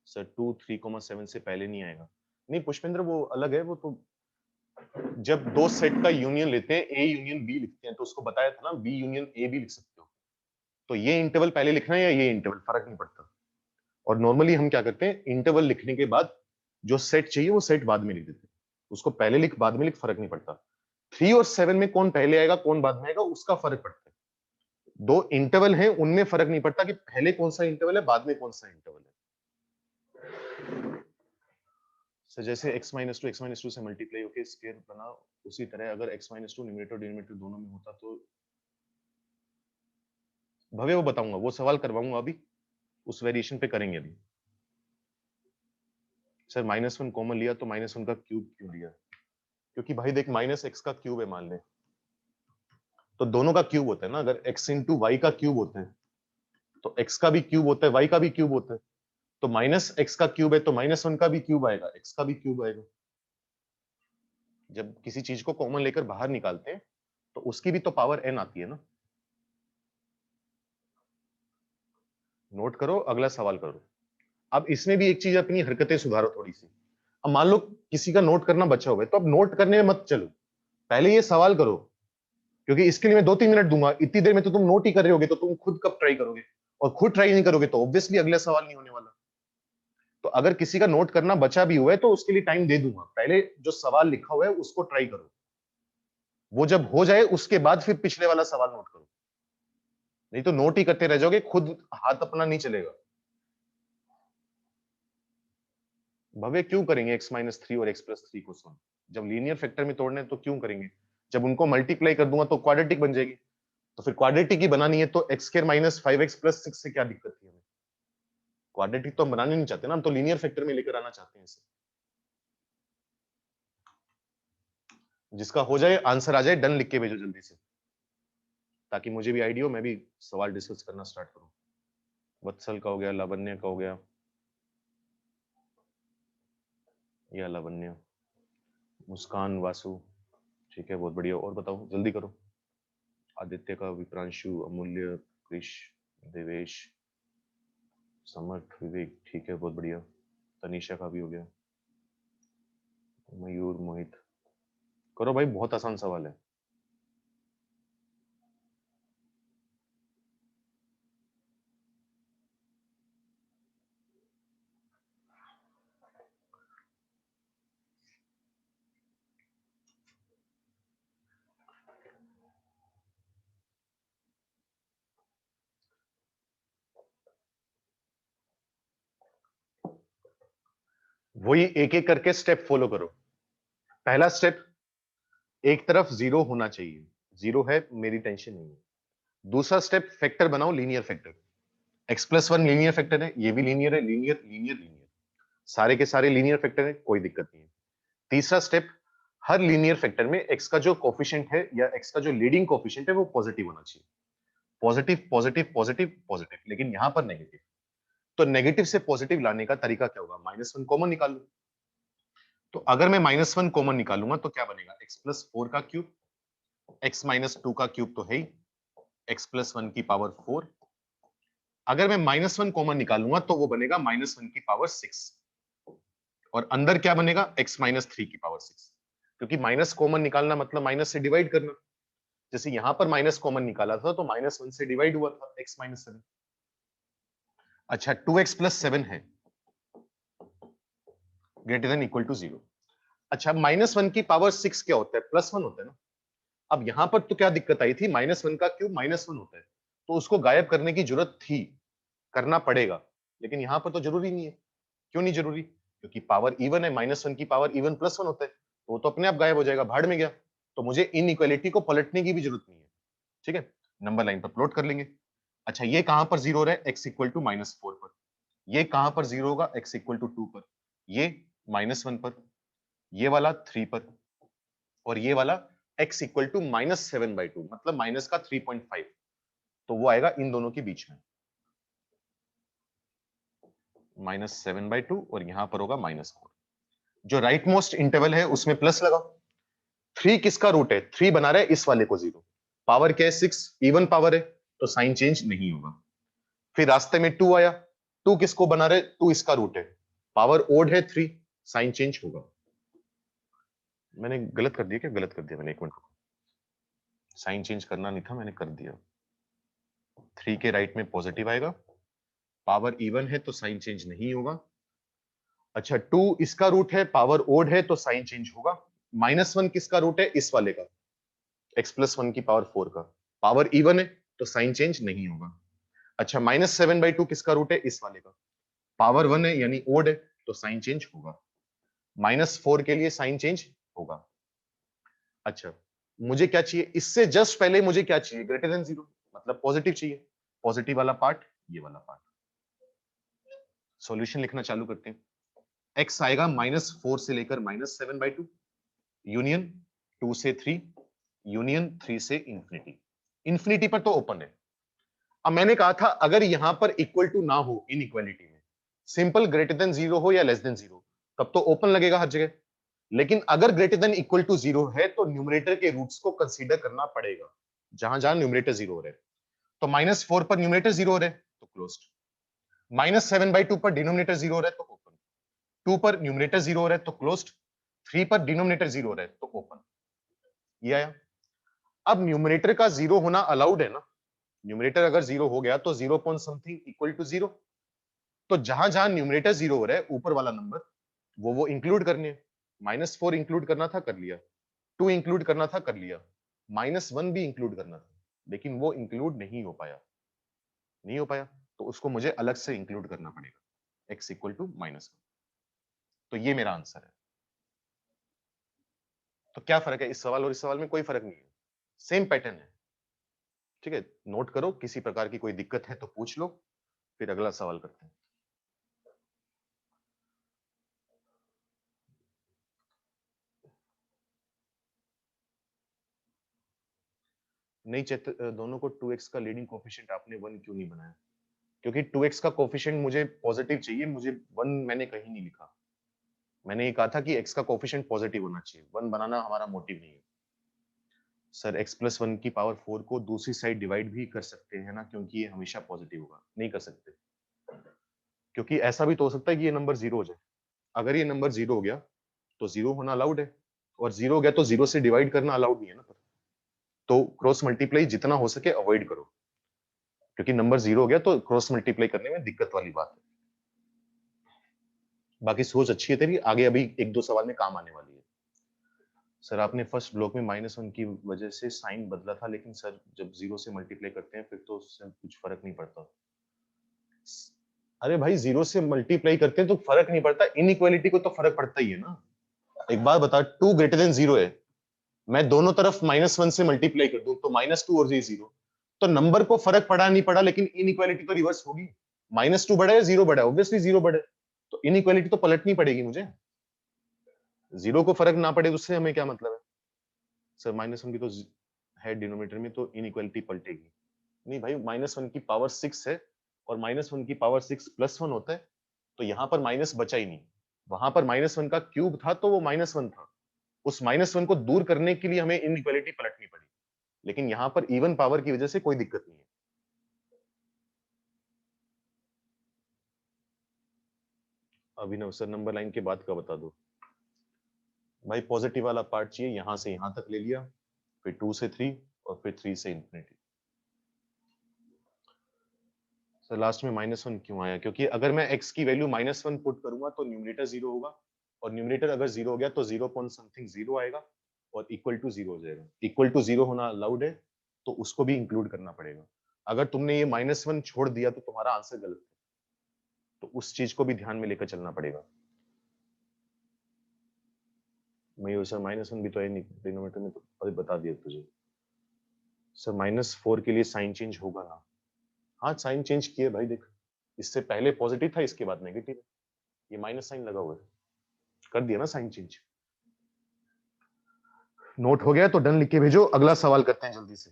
सर 2 3,7 से पहले नहीं आएगा। नहीं पुष्पेंद्र, वो अलग है। वो तो जब दो सेट का यूनियन लेते हैं, ए यूनियन बी लिखते हैं, तो उसको बताया था ना, बी यूनियन ए भी लिख सकते हो। तो ये इंटरवल पहले लिखना है या ये इंटरवल, फर्क नहीं पड़ता। और नॉर्मली हम क्या करते हैं, इंटरवल लिखने के बाद जो सेट चाहिए वो सेट बाद में लिख देते हैं। उसको पहले लिख बाद में लिख, फर्क नहीं पड़ता। 3 और 7 में कौन पहले आएगा कौन बाद में आएगा उसका फर्क पड़ता है। दो इंटरवल हैं, उनमें फर्क नहीं पड़ता कि पहले कौन सा इंटरवल है बाद में कौन सा इंटरवल है। सो जैसे x माइनस टू से मल्टीप्लाई होकर स्क्वायर बना, उसी तरह अगर x minus two numerator denominator दोनों में होता तो भव्य वो बताऊंगा, वो सवाल करवाऊंगा अभी, उस वेरिएशन पे करेंगे अभी। सर -1 कॉमन लिया तो -1 का क्यूब क्यों लिया? क्योंकि भाई देख माइनस एक्स का क्यूब है मान ले, तो दोनों का क्यूब होता है ना। अगर x इंटू वाई का क्यूब होता है तो x का भी क्यूब होता है, y का भी क्यूब होता है। तो -x का क्यूब है तो -1 का भी क्यूब आएगा, x का भी क्यूब आएगा। जब किसी चीज को कॉमन लेकर बाहर निकालते हैं तो उसकी भी तो पावर n आती है ना। नोट करो, अगला सवाल करो। अब इसमें भी एक चीज, अपनी हरकतें सुधारो थोड़ी सी। अब मान लो किसी का नोट करना बचा हुआ है, तो अब नोट करने में मत चलो, पहले ये सवाल करो। क्योंकि इसके लिए मैं 2-3 मिनट दूंगा, इतनी देर में तो तुम नोट ही कर रहे होगे, तो तुम खुद कब ट्राई करोगे? और खुद ट्राई नहीं करोगे तो ऑब्वियसली अगला सवाल नहीं होने वाला। तो अगर किसी का नोट करना बचा भी हुआ है तो उसके लिए टाइम दे दूंगा, पहले जो सवाल लिखा हुआ है उसको ट्राई करो। वो जब हो जाए उसके बाद फिर पिछले वाला सवाल नोट करो, नहीं तो नोट ही करते रह जाओगे, खुद हाथ अपना नहीं चलेगा। भव्य क्यों करेंगे x माइनस 3 और x प्लस 3 को सॉल्व? जब लीनियर फैक्टर में तोड़ने तो क्यों करेंगे? जब उनको मल्टीप्लाई कर दूंगा तो क्वाड्रेटिक बन जाएगी। तो फिर क्वाड्रेटिक ही बनानी है तो x square minus 5x plus 6 से क्या दिक्कत थी हमें? क्वाड्रेटिक तो हम बनाने नहीं चाहते ना, हम तो लीनियर फैक्टर में लेकर आना चाहते हैं इसे। जिसका हो जाए, आंसर आ जाए, डन लिख के भेजो जल्दी से, ताकि मुझे भी आइडिया हो, मैं भी सवाल डिस्कस करना स्टार्ट करूं। वत्सल का हो गया, लावण्य का हो गया, या लावण्य, मुस्कान, वासु, ठीक है, बहुत बढ़िया। और बताओ जल्दी करो। आदित्य का, विप्रांशु, अमूल्य, कृष, देवेश, समर्थ, विवेक, ठीक है, बहुत बढ़िया। तनीषा का भी हो गया, मयूर, मोहित, करो भाई, बहुत आसान सवाल है। वही एक एक करके स्टेप फॉलो करो। पहला स्टेप, एक तरफ 0 होना चाहिए, 0 है, मेरी टेंशन नहीं है। दूसरा स्टेप, फैक्टर बनाओ, linear factor. x plus 1 linear factor है, ये भी लीनियर है, लीनियर लीनियर लीनियर, सारे के सारे लीनियर फैक्टर है, कोई दिक्कत नहीं है। तीसरा स्टेप, हर लीनियर फैक्टर में x का जो कोफिशिएंट है या x का जो लीडिंग कोफिशिएंट है वो पॉजिटिव होना चाहिए। पॉजिटिव पॉजिटिव पॉजिटिव पॉजिटिव, लेकिन यहां पर नेगेटिव। तो नेगेटिव से पॉजिटिव लाने का तरीका क्या होगा? -1 कॉमन निकाल लो। तो अगर मैं -1 कॉमन निकालूंगा तो क्या बनेगा? x+4 का क्यूब, x-2 का क्यूब तो है ही, x+1 की पावर 4। अगर मैं -1 कॉमन निकालूंगा तो वो बनेगा -1 की पावर 6, और अंदर क्या बनेगा? x-3 की पावर 6, क्योंकि माइनस कॉमन निकालना मतलब माइनस से डिवाइड करना। जैसे यहां पर माइनस कॉमन निकाला था तो -1 से डिवाइड हुआ था x-7। अच्छा, 2x + 7 है ग्रेटर देन इक्वल टू 0। अच्छा, -1 की पावर 6 क्या होता है? +1 होता है ना। अब यहां पर तो क्या दिक्कत आई थी? -1 का क्यूब -1 होता है, तो उसको गायब करने की जरूरत थी, करना पड़ेगा, लेकिन यहां पर तो जरूरी नहीं है। क्यों नहीं जरूरी? क्योंकि पावर इवन है, -1 की पावर इवन +1 होता है, तो वो तो अपने आप गायब हो जाएगा, भाड़ में गया। तो मुझे इनइक्वालिटी को पलटने की भी जरूरत नहीं है। ठीक है, नंबर लाइन पर प्लॉट कर लेंगे। अच्छा, ये कहां पर जीरो हो रहा है? x इक्वल टू -4 पर। ये कहां पर जीरो होगा? x इक्वल टू 2 पर। ये -1 पर, ये वाला 3 पर, और ये वाला x इक्वल टू -7/2, मतलब माइनस का 3.5। तो वो आएगा इन दोनों के बीच में, -7/2, और यहां पर होगा -4। जो राइट मोस्ट इंटरवल है उसमें प्लस लगाओ। 3 किसका रूट है? 3 बना रहा है इस वाले को 0। पावर क्या है? 6, इवन पावर है, तो साइन चेंज नहीं होगा। फिर रास्ते में 2 आया, 2 किसको बना रहे? 2 इसका रूट है, पावर ओड है 3, साइन चेंज होगा। मैंने गलत कर दिया क्या? गलत कर दिया मैंने, एक मिनट, साइन चेंज करना नहीं था, मैंने कर दिया। 3 के राइट में पॉजिटिव आएगा, पावर इवन है तो साइन चेंज नहीं होगा। अच्छा, 2 इसका रूट है, पावर ओड है तो साइन चेंज होगा। -1 किसका रूट है? इस वाले का, x+1 की पावर 4 का, पावर इवन है तो साइन चेंज नहीं होगा। अच्छा, -7/2 किसका रूट है? इस वाले का, पावर 1 है यानी ओड है, तो साइन चेंज होगा। -4 के लिए साइन चेंज होगा। अच्छा, मुझे क्या चाहिए? इससे जस्ट पहले मुझे क्या चाहिए? ग्रेटर देन 0, मतलब पॉजिटिव चाहिए। पॉजिटिव वाला पार्ट, ये वाला पार्ट। सॉल्यूशन लिखना चालू करते हैं। x आएगा -4 से लेकर -7/2, यूनियन 2 से 3, यूनियन 3 से इंफिनिटी। इंफिनिटी पर तो ओपन है। अब मैंने कहा था अगर यहां पर इक्वल टू ना हो इनइक्वालिटी में, सिंपल ग्रेटर देन 0 हो या लेस देन 0, तब तो ओपन लगेगा हर जगह। लेकिन अगर ग्रेटर देन इक्वल टू 0 है तो न्यूमरेटर के रूट्स को कंसीडर करना पड़ेगा, जहां जहां न्यूमरेटर 0 हो रहे हैं। तो -4 पर न्यूमरेटर 0 हो रहे हैं तो क्लोज्ड, -7/2 पर डिनोमिनेटर 0 हो रहा है तो ओपन, 2 पर न्यूमरेटर 0 हो रहा है तो क्लोज्ड, 3 पर डिनोमिनेटर 0 हो रहा है तो ओपन। ये आया। अब न्यूमरेटर का 0 होना अलाउड है ना, न्यूमरेटर अगर 0 हो गया तो 0 पॉइंट समथिंग इक्वल टू 0, तो जहां जहां न्यूमरेटर 0 हो रहा है ऊपर वाला नंबर, वो इंक्लूड करने हैं। -4 इंक्लूड करना था, कर लिया। 2 इंक्लूड करना था, कर लिया। -1 भी इंक्लूड करना था, लेकिन वो इंक्लूड नहीं हो पाया, नहीं हो पाया, तो उसको मुझे अलग से इंक्लूड करना पड़ेगा, x इक्वल टू -1। तो ये मेरा आंसर है। तो क्या फर्क है इस सवाल और इस सवाल में? कोई फर्क नहीं है, सेम पैटर्न है। ठीक है, नोट करो, किसी प्रकार की कोई दिक्कत है तो पूछ लो, फिर अगला सवाल करते हैं। नहीं दोनों को 2x का लीडिंग कोफिशिएंट आपने 1 क्यों नहीं बनाया? क्योंकि 2x का कोफिशिएंट मुझे पॉजिटिव चाहिए, मुझे 1 मैंने कहीं नहीं लिखा। मैंने ये कहा था कि x का कोफिशिएंट पॉजिटिव होना चाहिए, 1 बनाना हमारा मोटिव नहीं है। सर, x+1 की पावर 4 को दूसरी साइड डिवाइड भी कर सकते हैं ना, क्योंकि ये हमेशा पॉजिटिव होगा। नहीं कर सकते, क्योंकि ऐसा भी तो हो सकता है कि ये नंबर 0 हो जाए। अगर ये नंबर 0 हो गया तो 0 होना अलाउड है, और 0 हो गया तो 0 से डिवाइड करना अलाउड नहीं है ना। तो क्रॉस मल्टीप्लाई जितना हो सके अवॉइड करो, क्योंकि नंबर 0 हो गया तो क्रॉस मल्टीप्लाई करने में दिक्कत वाली बात है। बाकी सोच अच्छी है तेरी, आगे अभी 1-2 सवाल में काम आने वाली है। सर, आपने फर्स्ट ब्लॉक में -1 की वजह से साइन बदला था, लेकिन सर जब 0 से मल्टीप्लाई करते हैं फिर तो उससे कुछ फर्क नहीं पड़ता। अरे भाई, 0 से मल्टीप्लाई करते हैं तो फर्क नहीं पड़ता, इनइक्वालिटी को तो फर्क पड़ता ही है ना। एक बात बता, 2 ग्रेटर देन 0 है, मैं दोनों तरफ -1 से मल्टीप्लाई कर दूं तो -2 और ये 0, तो नंबर को फर्क पड़ा नहीं पड़ा, लेकिन इनइक्वालिटी तो रिवर्स होगी। -2 बढ़ा है, 0 बढ़ा है, ऑब्वियसली 0 बढ़े, तो इनइक्वालिटी तो पलटनी पड़ेगी मुझे। 0 को फर्क ना पड़े तो उससे हमें क्या मतलब है? सर, -1 भी तो है डिनोमिनेटर में, तो इनइक्वालिटी पलटेगी। नहीं भाई, -1 की पावर 6 है और -1 की पावर 6 +1 होता है, तो यहाँ पर माइनस बचा ही नहीं। वहां पर -1 का क्यूब था तो वो -1 था। उस -1 को दूर करने के लिए हमें इनइक्वालिटी पलटनी पड़ी। लेकिन यहाँ पर इवन पावर की वजह से कोई दिक्कत नहीं है। अभिनव सर, नंबर लाइन के बाद का बता दो भाई। पॉजिटिव वाला पार्ट चाहिए, यहां से यहां तक ले लिया, फिर 2 से 3 और फिर 3 से इंफिनिटी। सर लास्ट में -1 क्यों आया? क्योंकि अगर मैं x की वैल्यू -1 पुट करूंगा तो न्यूमरेटर 0 होगा, और न्यूमरेटर अगर 0 हो गया तो 0 पॉइंट समथिंग 0 आएगा और इक्वल टू 0 हो जाएगा। इक्वल टू 0 होना अलाउड है, तो उसको भी इंक्लूड करना पड़ेगा। अगर तुमने ये -1 छोड़ दिया तो तुम्हारा आंसर गलत है, तो उस चीज को भी ध्यान में लेकर चलना पड़ेगा। मैं सर -1 भी तो है नहीं डिनोमिनेटर में, तो अभी बता दिया तुझे। सर -4 के लिए साइन चेंज होगा ना? हाँ साइन चेंज किए भाई, देख इससे पहले पॉजिटिव था, इसके बाद नेगेटिव है, ये माइनस साइन लगा हुआ है, कर दिया ना साइन चेंज। नोट हो गया तो डन लिख के भेजो, अगला सवाल करते हैं जल्दी से,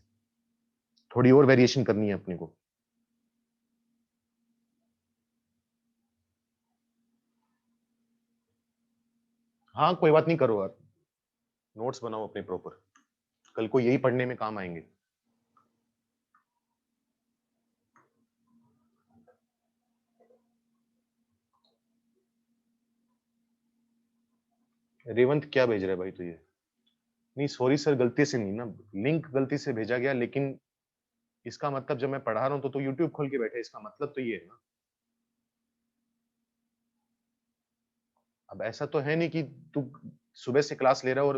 थोड़ी और वेरिएशन करनी है अपने को। हाँ कोई बात नहीं, करो यार, नोट्स बनाओ अपने प्रॉपर, कल को यही पढ़ने में काम आएंगे। रेवंत क्या भेज रहा है भाई तू ये? नहीं सॉरी सर, गलती से नहीं ना, लिंक गलती से भेजा गया, लेकिन इसका मतलब जब मैं पढ़ा रहा हूं तो यूट्यूब खोल के बैठे, इसका मतलब तो ये है ना। अब ऐसा तो है नहीं कि तू सुबह से क्लास ले रहा है और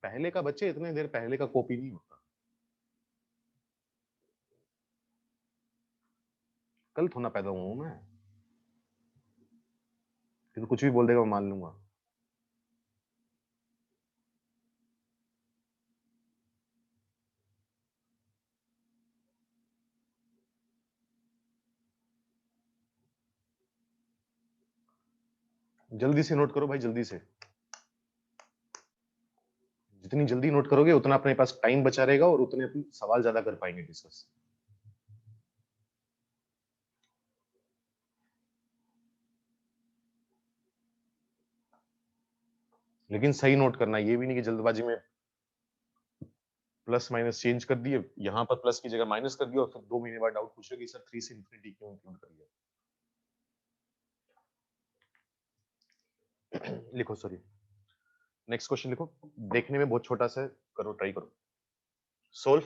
पहले का बच्चे इतने देर पहले का कॉपी नहीं होता। कल थोड़ा पैदा हुआ हूं मैं, फिर तो कुछ भी बोल देगा मैं मान लूंगा। जल्दी से नोट करो भाई, जल्दी से, जितनी जल्दी नोट करोगे उतना अपने पास टाइम बचा रहेगा और उतने अपन सवाल ज्यादा कर पाएंगे डिस्कस। लेकिन सही नोट करना, ये भी नहीं कि जल्दबाजी में प्लस माइनस चेंज कर दिए, यहाँ पर प्लस की जगह माइनस कर दिया और फिर 2 महीने बाद डाउट पूछोगे सर 3 से इंफिनिटी क्यों इंक्लूड कर दिया। लिखो सॉरी, नेक्स्ट क्वेश्चन लिखो, देखने में बहुत छोटा सा है, करो ट्राई करो। Solve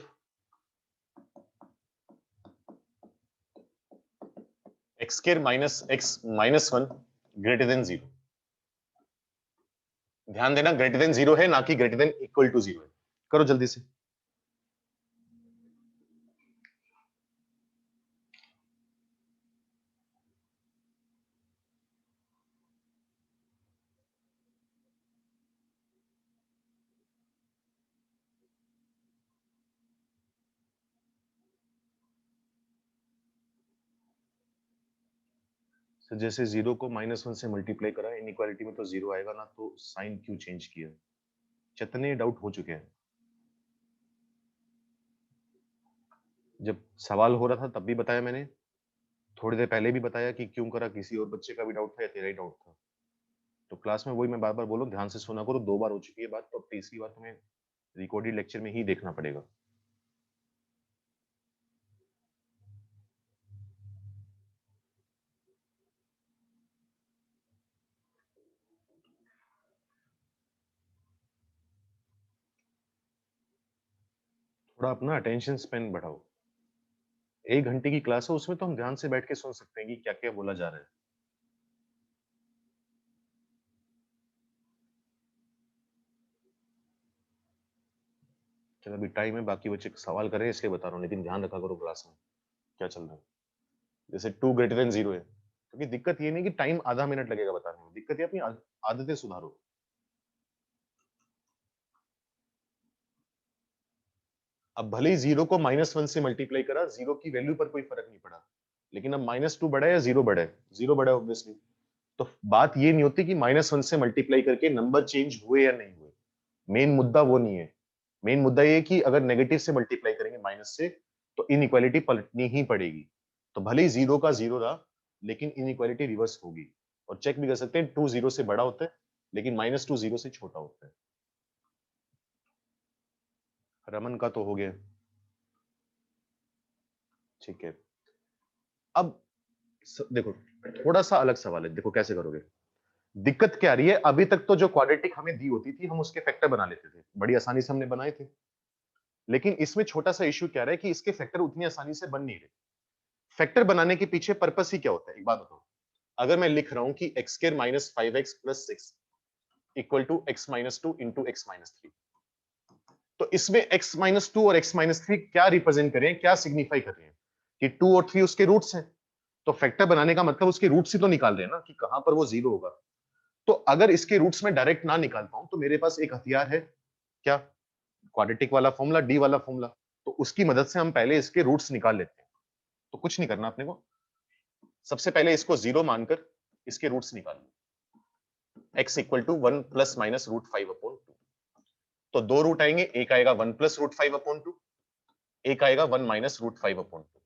x square minus x minus 1 greater than 0। ध्यान देना ग्रेटर देन 0 है, ना कि ग्रेटर देन इक्वल टू 0 है। करो जल्दी से। तो जैसे 0 को -1 से मल्टीप्लाई करा, इनइक्वालिटी में तो 0 आएगा ना, तो साइन क्यों चेंज किया? जितने डाउट हो चुके हैं। जब सवाल हो रहा था तब भी बताया मैंने, थोड़ी देर पहले भी बताया कि क्यों करा, किसी और बच्चे का भी डाउट था या तेरा ही डाउट था। तो क्लास में वही मैं बार बार बोलूं, ध्यान से सुना करो, 2 बार हो चुकी है बात, तो अब तीसरी बार तुम्हें रिकॉर्डेड लेक्चर में ही देखना पड़ेगा। थोड़ा अपना अटेंशन स्पेन बढ़ाओ। 1 घंटे की क्लास है, उसमें तो हम ध्यान से बैठ के सुन सकते हैं कि क्या क्या बोला जा रहा है। चलो अभी टाइम है, बाकी बच्चे सवाल कर रहे हैं इसलिए बता रहा हूँ, लेकिन ध्यान रखा करो क्लास में क्या चल रहा है। जैसे 2 ग्रेटर देन 0 है, क्योंकि दिक्कत ये नहीं कि टाइम आधा मिनट लगेगा बताने में, दिक्कत ये अपनी आदतें सुधारो। अब भले ही 0 को -1 से मल्टीप्लाई करा, 0 की वैल्यू पर कोई फर्क नहीं पड़ा, लेकिन अब -2 बड़ा है या 0 बड़ा है? 0 बड़ा है ऑब्वियसली। तो बात ये नहीं होती कि -1 से मल्टीप्लाई करके नंबर चेंज हुए या नहीं हुए, मेन मुद्दा वो नहीं है। मेन मुद्दा ये है कि अगर नेगेटिव से मल्टीप्लाई करेंगे माइनस से, तो इनइक्वालिटी पलटनी ही पड़ेगी। तो भले ही 0 का 0 रहा, लेकिन इनइक्वालिटी रिवर्स होगी। और चेक भी कर सकते हैं 2 0 से बड़ा होता है, लेकिन -2 0 से छोटा होता है। रमन का तो हो गया, ठीक है। अब देखो थोड़ा सा अलग सवाल है, देखो कैसे करोगे। दिक्कत क्या आ रही है, अभी तक तो जो क्वाड्रेटिक हमें दी होती थी हम उसके फैक्टर बना लेते थे, बड़ी आसानी से हमने बनाए थे। लेकिन इसमें छोटा सा इश्यू क्या रहा है कि इसके फैक्टर उतनी आसानी से बन नहीं रहे। फैक्टर बनाने के पीछे पर्पस ही क्या होता है, एक बात बताओ। अगर मैं लिख रहा हूं कि x square minus 5x plus 6 equal to x minus 2 into x minus 3, तो इसमें x माइनस 2 और x माइनस 3 क्या रिप्रेजेंट करें, क्या सिग्निफाई कर रहे हैं कि 2 और 3 उसके रूट्स हैं। तो फैक्टर बनाने का मतलब उसके रूट्स ही तो निकाल रहे हैं ना कि कहां पर वो जीरो होगा। तो अगर इसके रूट्स में डायरेक्ट ना निकाल पाऊं तो मेरे पास एक हथियार है, क्या, क्वाड्रेटिक वाला फॉर्मूला, डी वाला फॉर्मूला। तो उसकी मदद से हम पहले इसके रूट्स निकाल लेते हैं। तो कुछ नहीं करना अपने को, सबसे पहले इसको जीरो मानकर इसके रूट्स निकाल लो। x equal to 1 plus minus root 5 upon 2। तो दो रूट आएंगे, एक आएगा 1 प्लस रूट 5 अपॉन 2, एक आएगा 1 माइनस रूट 5 अपॉन 2।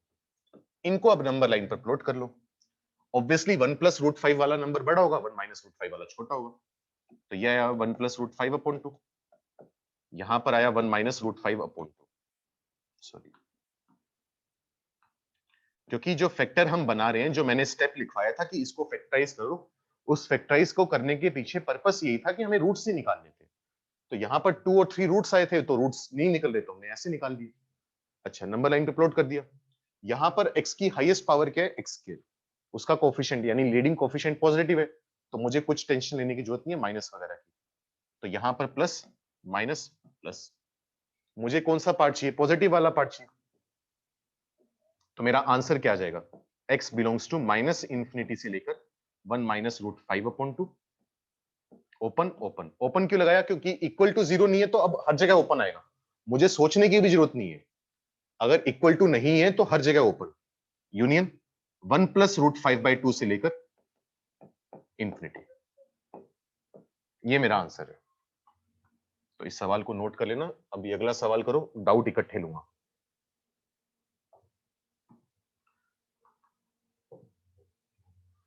इनको अब नंबर लाइन पर प्लॉट कर लो। ऑब्वियसली 1 प्लस रूट 5 वाला नंबर बड़ा होगा, 1 माइनस रूट 5 वाला छोटा होगा। तो यह आया 1 प्लस रूट 5 अपॉन 2, यहां पर आया 1 माइनस रूट 5 अपॉन 2। सॉरी, क्योंकि जो फैक्टर हम बना रहे हैं, जो मैंने स्टेप लिखवाया था कि इसको फैक्टराइज करो, उस फैक्टराइज को करने के पीछे पर्पस यही था कि हमें रूट्स ही निकालने थे। तो यहाँ पर 2 और 3 रूट्स आए थे, तो रूट्स नहीं निकल रहे, तो हमने ऐसे निकाल दिए। अच्छा, नंबर लाइन पे प्लॉट कर दिया। यहाँ पर x की हाईएस्ट पावर क्या है, x स्क्वायर, उसका कोफिशिएंट यानी लीडिंग कोफिशिएंट पॉजिटिव है, तो मुझे कुछ टेंशन लेने की जरूरत नहीं है माइनस वगैरह की। तो यहाँ पर प्लस माइनस प्लस, मुझे कौन सा पार्ट चाहिए, पॉजिटिव वाला पार्ट चाहिए। तो मेरा आंसर क्या आ जाएगा, x belongs to minus infinity से लेकर 1 minus root 5 upon 2। Open open open क्यों लगाया, क्योंकि इक्वल टू जीरो नहीं है तो अब हर जगह ओपन आएगा, मुझे सोचने की भी जरूरत नहीं है। अगर इक्वल टू नहीं है तो हर जगह open, union 1 plus root 5 by 2 से लेकर इंफिनिटी। ये मेरा आंसर है। तो इस सवाल को नोट कर लेना। अभी अगला सवाल करो, डाउट इकट्ठे लूंगा।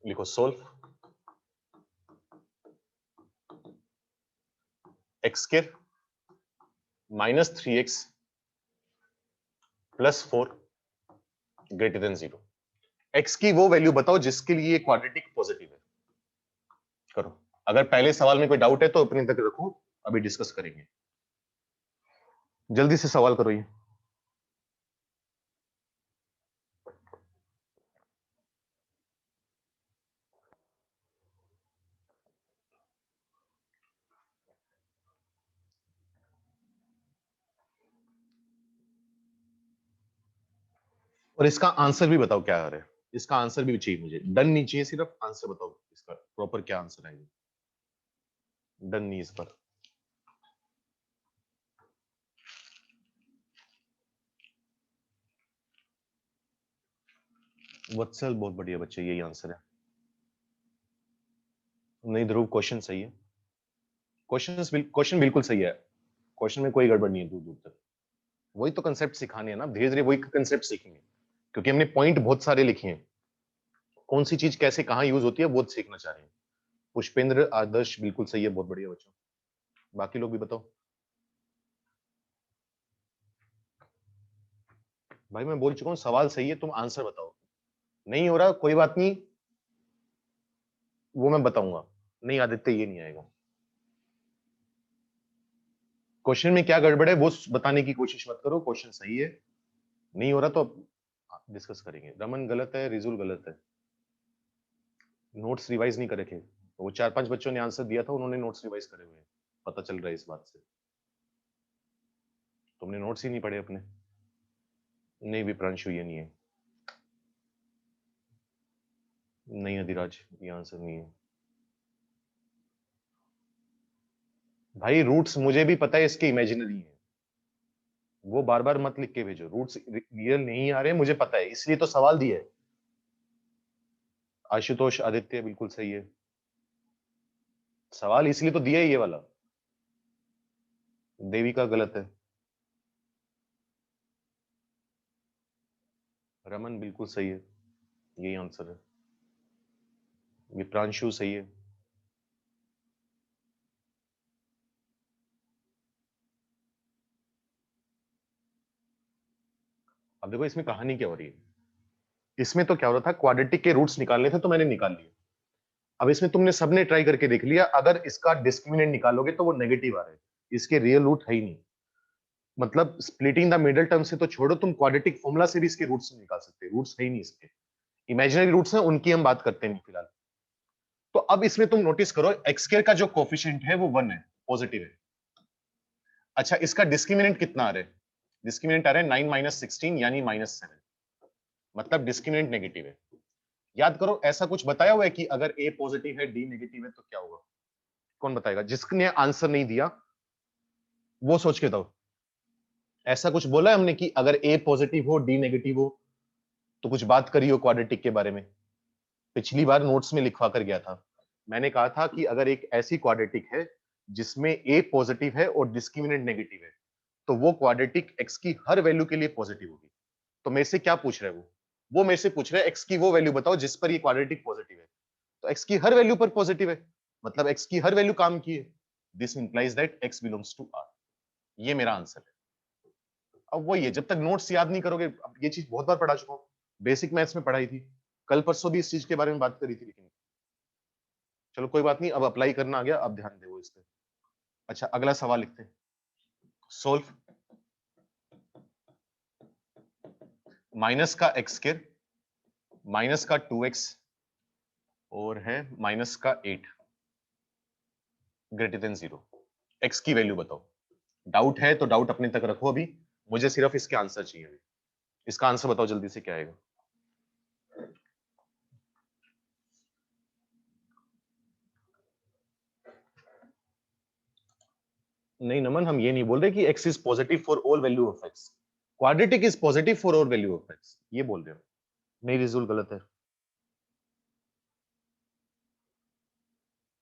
लिखो solve x square minus 3x plus 4 greater than 0। x की वो वैल्यू बताओ जिसके लिए क्वाड्रेटिक पॉजिटिव है। करो, अगर पहले सवाल में कोई डाउट है तो अपने तक रखो, अभी डिस्कस करेंगे। जल्दी से सवाल करो ये। और इसका आंसर भी बताओ क्या आ रहा है, इसका आंसर भी चाहिए मुझे, डन नहीं चाहिए, सिर्फ आंसर बताओ इसका प्रॉपर क्या आंसर आएगा। डन नहीं इस पर। वत्सल बहुत बढ़िया बच्चे, यही आंसर है। नहीं ध्रुव, क्वेश्चन सही है, क्वेश्चन बिल्कुल सही है, क्वेश्चन में कोई गड़बड़ नहीं है दूर दूर तक। वही तो कंसेप्ट सिखाने हैं ना, धीरे धीरे वही कंसेप्ट सीखेंगे, क्योंकि हमने पॉइंट बहुत सारे लिखे हैं, कौन सी चीज कैसे कहाँ यूज होती है वो सीखना चाह रहे हैं। पुष्पेंद्र आदर्श बिल्कुल सही है, बहुत बढ़िया बच्चों। बाकी लोग भी बताओ। भाई मैं बोल चुका हूँ सवाल सही है, तुम आंसर बताओ। नहीं हो रहा कोई बात नहीं, वो मैं बताऊंगा। नहीं आदित्य, ये नहीं आएगा। क्वेश्चन में क्या गड़बड़ है वो बताने की कोशिश मत करो, क्वेश्चन सही है। नहीं हो रहा तो डिस्कस करेंगे। रमन गलत है, रिजुल गलत है, नोट्स रिवाइज नहीं कर रखे। वो 4-5 बच्चों ने आंसर दिया था, उन्होंने नोट्स रिवाइज करे हुए हैं, पता चल रहा है इस बात से। तुमने नोट्स ही नहीं पढ़े अपने। नहीं विप्रांशु, ये नहीं है। नहीं अधिराज, ये आंसर नहीं है। भाई रूट्स मुझे भी पता है इसके इमेजिनरी है, वो बार बार मत लिख के भेजो, रूट्स रियल नहीं आ रहे मुझे पता है, इसलिए तो सवाल दिया है। आशुतोष आदित्य बिल्कुल सही है, सवाल इसलिए तो दिया है ये वाला। देविका गलत है। रमन बिल्कुल सही है। यही आंसर है। ये प्रांशु सही है। अब देखो इसमें कहानी क्या हो रही है। इसमें तो क्या हो रहा था, क्वाड्रेटिक के रूट्स निकालने थे तो मैंने निकाल लिए। अब इसमें तुमने सबने ट्राई करके देख लिया, अगर इसका डिस्क्रिमिनेंट निकालोगे तो वो नेगेटिव आ रहा है, इसके रियल रूट है ही नहीं। मतलब स्प्लिटिंग द मिडिल टर्म से तो छोड़ो, तुम क्वाड्रेटिक फॉर्मूला से भी इसके रूट्स निकाल सकते हो, रूट्स है ही नहीं इसके। इमेजिनरी रूट्स हैं, उनकी हम बात करते हैं फिलहाल। तो अब इसमें तुम नोटिस करो, एक्स स्क्वायर का जो कोफिशिएंट है वो 1 है, पॉजिटिव है। अच्छा, इसका डिस्क्रिमिनेंट कितना आ रहा है? डिस्क्रिमिनेंट आ रहा है 9 माइनस 16 यानी -7, मतलब डिस्क्रिमिनेंट नेगेटिव है। याद करो, ऐसा कुछ बताया हुआ है कि अगर ए पॉजिटिव है डी नेगेटिव है तो क्या होगा? कौन बताएगा? जिसने आंसर नहीं दिया वो सोच के दो। ऐसा कुछ बोला है हमने कि अगर ए पॉजिटिव हो डी नेगेटिव हो तो कुछ बात करी हो क्वाड्रेटिक के बारे में? पिछली बार नोट्स में लिखवा कर गया था, मैंने कहा था कि अगर एक ऐसी क्वाड्रेटिक है जिसमें ए पॉजिटिव है और डिस्क्रिमिनेंट नेगेटिव है तो वो क्वाड्रेटिक एक्स की हर वैल्यू के लिए पॉजिटिव होगी। तो मेरे से क्या पूछ रहे हैं वो मेरे से पूछ रहे हैं एक्स की वो वैल्यू बताओ जिस पर ये क्वाड्रेटिक पॉजिटिव है। तो एक्स की हर वैल्यू पर पॉजिटिव है, मतलब एक्स की हर वैल्यू काम की है। This implies that X belongs to R. ये मेरा आंसर है। अब वही है, जब तक नोट्स याद नहीं करोगे, अब ये चीज बहुत बार पढ़ा चुका हूँ, बेसिक मैथ्स में पढ़ाई थी, कल परसों भी इस चीज के बारे में बात करी थी, लेकिन चलो कोई बात नहीं, अब अप्लाई करना आ गया, अब ध्यान दो इस पे। अच्छा, अगला सवाल लिखते हैं। सोल्व माइनस का एक्स स्क्वायर माइनस का 2x और है माइनस का 8 ग्रेटर देन 0। एक्स की वैल्यू बताओ। डाउट है तो डाउट अपने तक रखो, अभी मुझे सिर्फ इसके आंसर चाहिए। अभी इसका आंसर बताओ जल्दी से, क्या आएगा? नहीं नमन, हम ये नहीं बोल रहे कि x is positive for all value of x, quadratic is positive for all value of x, ये बोल रहे हो। नहीं, रिजल्ट गलत है,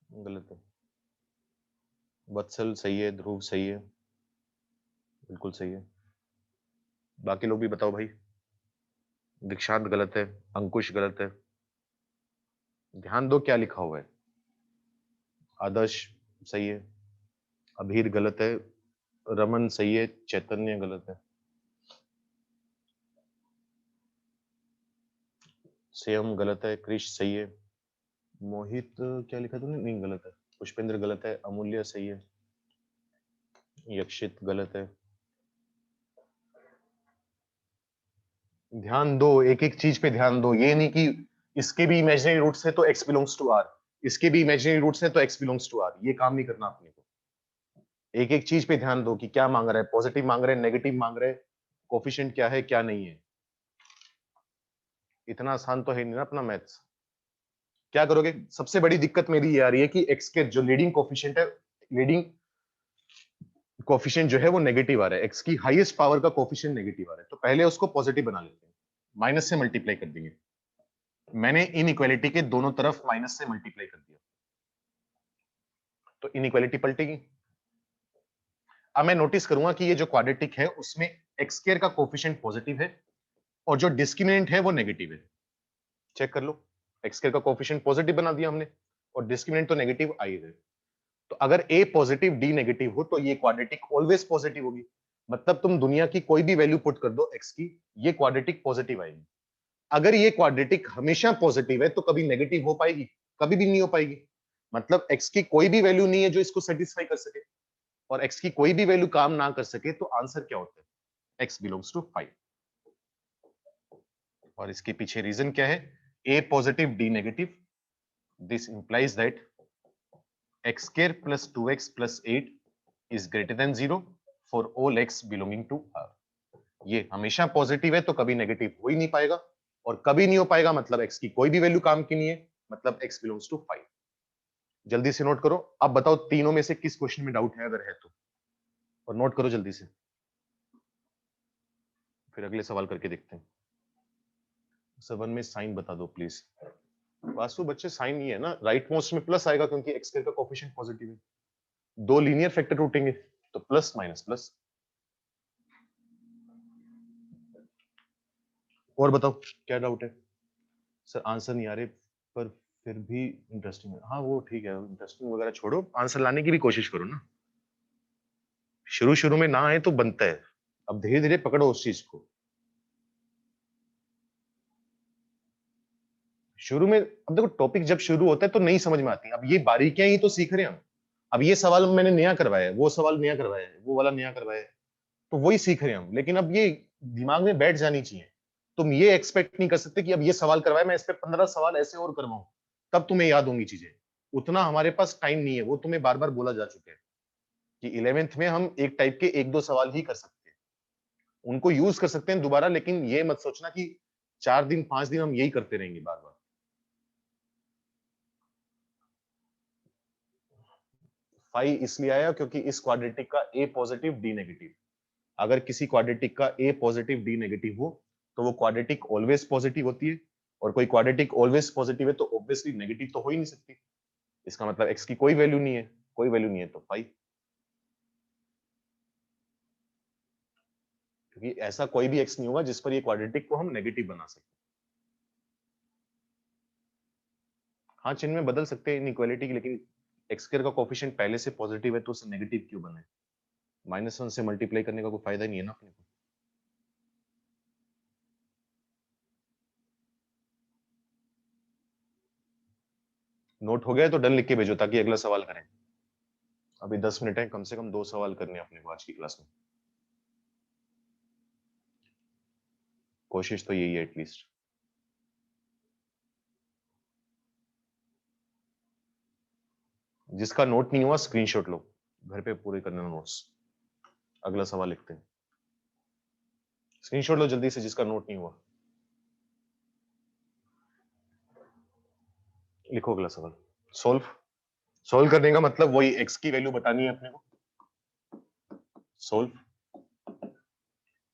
गलत है। वत्सल सही है, ध्रुव सही है, बिल्कुल सही है। बाकी लोग भी बताओ भाई। दीक्षांत गलत है, अंकुश गलत है। ध्यान दो क्या लिखा हुआ है। आदर्श सही है, अभीर गलत है, रमन सही है, चैतन्य गलत है, श्याम गलत है, क्रिश सही है, मोहित क्या लिखा तूने? नहीं गलत है, पुष्पेंद्र गलत है, अमूल्य सही है, यक्षित गलत है। ध्यान दो, एक एक चीज पे ध्यान दो, ये नहीं कि इसके भी इमेजिनरी रूट्स है तो x बिलोंग्स टू r, इसके भी इमेजिनरी रूट्स है तो x बिलोंग्स टू r, ये काम नहीं करना अपने को। एक एक चीज पे ध्यान दो कि क्या मांग रहा है, पॉजिटिव मांग रहे हैं, नेगेटिव मांग रहे हैं, कोफिशिएंट क्या है क्या नहीं है। इतना आसान तो है नहीं ना अपना मैथ्स। क्या करोगे? सबसे बड़ी दिक्कत मेरी ये आ रही है कि x के जो लीडिंग कोफिशिएंट है, लीडिंग कोफिशिएंट जो है वो नेगेटिव आ रहा है, x की हाईएस्ट पावर का कोफिशिएंट नेगेटिव आ रहा है, तो पहले उसको पॉजिटिव बना लेते हैं, माइनस से मल्टीप्लाई कर देंगे। मैंने इनइक्वालिटी के दोनों तरफ माइनस से मल्टीप्लाई कर दिया तो इनइक्वालिटी पलटेगी। अब मैं नोटिस करूंगा कि ये जो क्वाड्रेटिक है उसमें एक्स स्क्वायर का कोफिशिएंट पॉजिटिव है और जो डिस्क्रिमिनेंट है वो नेगेटिव है। चेक कर लो, एक्स स्क्वायर का कोफिशिएंट पॉजिटिव बना दिया हमने और डिस्क्रिमिनेंट तो नेगेटिव आ ही है। तो अगर ए पॉजिटिव डी नेगेटिव हो तो ये क्वाड्रेटिक ऑलवेज पॉजिटिव होगी, मतलब तुम दुनिया की कोई भी वैल्यू पुट कर दो एक्स की, ये क्वाड्रेटिक पॉजिटिव आएगी। अगर ये क्वाड्रेटिक हमेशा पॉजिटिव है तो कभी नेगेटिव हो पाएगी? कभी भी नहीं हो पाएगी। मतलब एक्स की कोई भी वैल्यू नहीं है जो इसको सेटिस्फाई कर सके, और एक्स की कोई भी वैल्यू काम ना कर सके तो आंसर क्या होता है? X belongs to 5। और इसके पीछे रीजन क्या है? A positive D negative, this implies that x square plus 2x प्लस 8 is greater than 0 for all x belonging to R। ये हमेशा पॉजिटिव है तो कभी नेगेटिव हो ही नहीं पाएगा, और कभी नहीं हो पाएगा मतलब x की कोई भी वैल्यू काम की नहीं है, मतलब x बिलोंग्स टू 5। जल्दी से नोट करो। अब बताओ तीनों में से किस क्वेश्चन में डाउट है, अगर है तो, और नोट करो जल्दी से, फिर अगले सवाल करके देखते हैं। 7 में साइन बता दो प्लीज। वास्तु बच्चे साइन ही है ना, राइट मोस्ट में प्लस आएगा क्योंकि एक्स स्क्वायर का कोफिशिएंट पॉजिटिव है, दो लीनियर फैक्टर टूटेंगे तो प्लस माइनस प्लस। और बताओ क्या डाउट है? सर आंसर नहीं आ रहे, पर फिर भी इंटरेस्टिंग है। हाँ वो ठीक है, इंटरेस्टिंग वगैरह छोड़ो, आंसर लाने की भी कोशिश करो ना। शुरू शुरू में ना आए तो बनता है, अब धीरे धीरे पकड़ो उस चीज को। शुरू में अब देखो, टॉपिक जब शुरू होता है तो नहीं समझ में आती, अब ये बारीकियां ही तो सीख रहे हैं हम। अब ये सवाल मैंने नया करवाया है, वो सवाल नया करवाया है, वो वाला नया करवाया है, तो वही सीख रहे हैं हम। लेकिन अब ये दिमाग में बैठ जानी चाहिए। तुम ये एक्सपेक्ट नहीं कर सकते कि अब ये सवाल करवाया, मैं इस पे 15 सवाल ऐसे और करवाऊं, तब तुम्हें याद होंगी चीजें। उतना हमारे पास टाइम नहीं है, वो तुम्हें बार बार बोला जा चुका है कि 11th में हम एक टाइप के एक दो सवाल ही कर सकते हैं, उनको यूज कर सकते हैं दोबारा, लेकिन ये मत सोचना कि 4 दिन 5 दिन हम यही करते रहेंगे बार बार। फाइव इसलिए आया क्योंकि इस क्वाड्रेटिक का ए पॉजिटिव डी नेगेटिव। अगर किसी क्वाड्रेटिक का ए पॉजिटिव डी नेगेटिव हो तो वो क्वाड्रेटिक ऑलवेज पॉजिटिव होती है, और कोई क्वाड्रेटिक ऑलवेज पॉजिटिव है तो ऑब्वियसली नेगेटिव तो हो ही नहीं सकती। इसका मतलब एक्स की कोई वैल्यू नहीं है, कोई वैल्यू नहीं है तो फाइव। क्योंकि ऐसा कोई भी एक्स नहीं होगा जिस पर ये क्वाड्रेटिक को हम नेगेटिव बना सकते। हाँ चिन्ह में बदल सकते हैं इनइक्वालिटी की, लेकिन एक्स स्क्वायर का कोफिशिएंट पहले से पॉजिटिव है तो उसे नेगेटिव क्यों बने? -1 से मल्टीप्लाई करने का कोई फायदा नहीं है ना अपने को। नोट हो गया तो डन लिख के भेजो ताकि अगला सवाल करें। अभी 10 मिनट है, कम से कम 2 सवाल करने हैं अपने को आज की क्लास में। कोशिश तो यही है एटलीस्ट। जिसका नोट नहीं हुआ स्क्रीनशॉट लो, घर पे पूरे करने नोट्स। अगला सवाल लिखते हैं, स्क्रीनशॉट लो जल्दी से जिसका नोट नहीं हुआ। लिखो अगला सवाल। सोल्व। सोल्व करने का मतलब वही एक्स की वैल्यू बतानी है अपने को। Solve.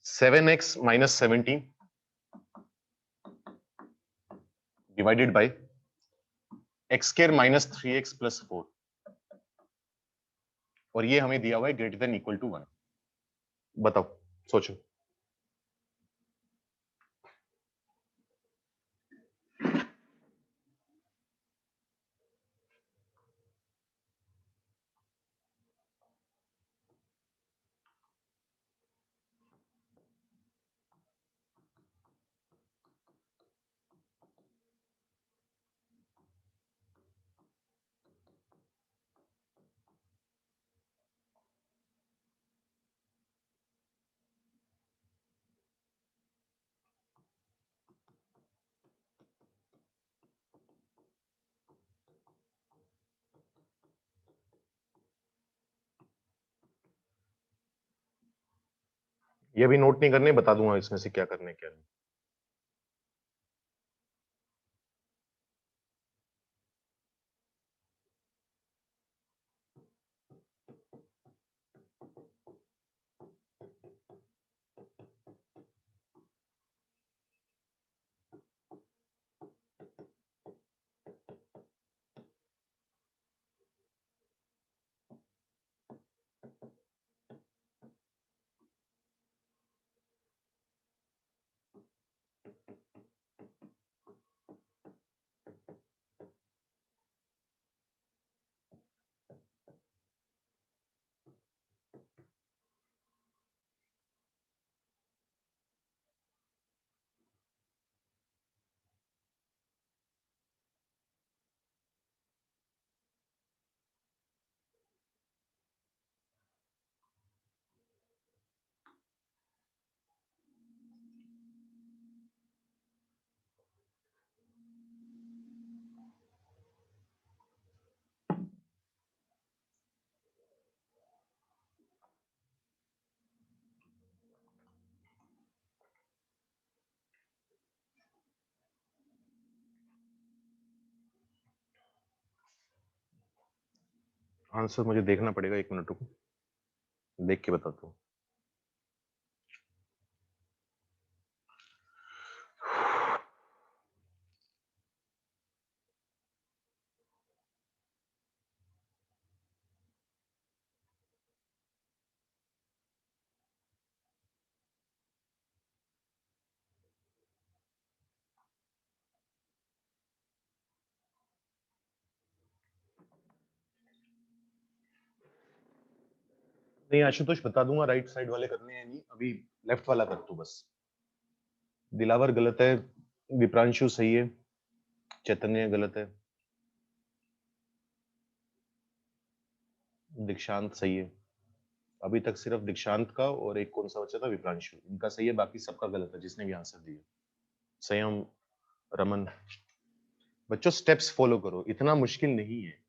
7x - 17 divided bye x² - 3x + 4, और ये हमें दिया हुआ है ग्रेटर देन इक्वल टू 1। बताओ, सोचो। ये भी नोट नहीं करने, बता दूंगा इसमें से क्या करने क्या नहीं। आंसर मुझे देखना पड़ेगा, 1 मिनट रुको, देख के बताता हूँ। नहीं आशुतोष बता दूंगा, राइट साइड वाले करने हैं नहीं, अभी लेफ्ट वाला कर तू बस। दिलावर गलत है, विप्रांशु सही है, चैतन्य गलत है, दीक्षांत सही है। अभी तक सिर्फ दीक्षांत का और एक कौन सा बचा था, विप्रांशु, इनका सही है, बाकी सबका गलत है जिसने भी आंसर दिया। संयम, रमन। बच्चों स्टेप्स फॉलो करो, इतना मुश्किल नहीं है,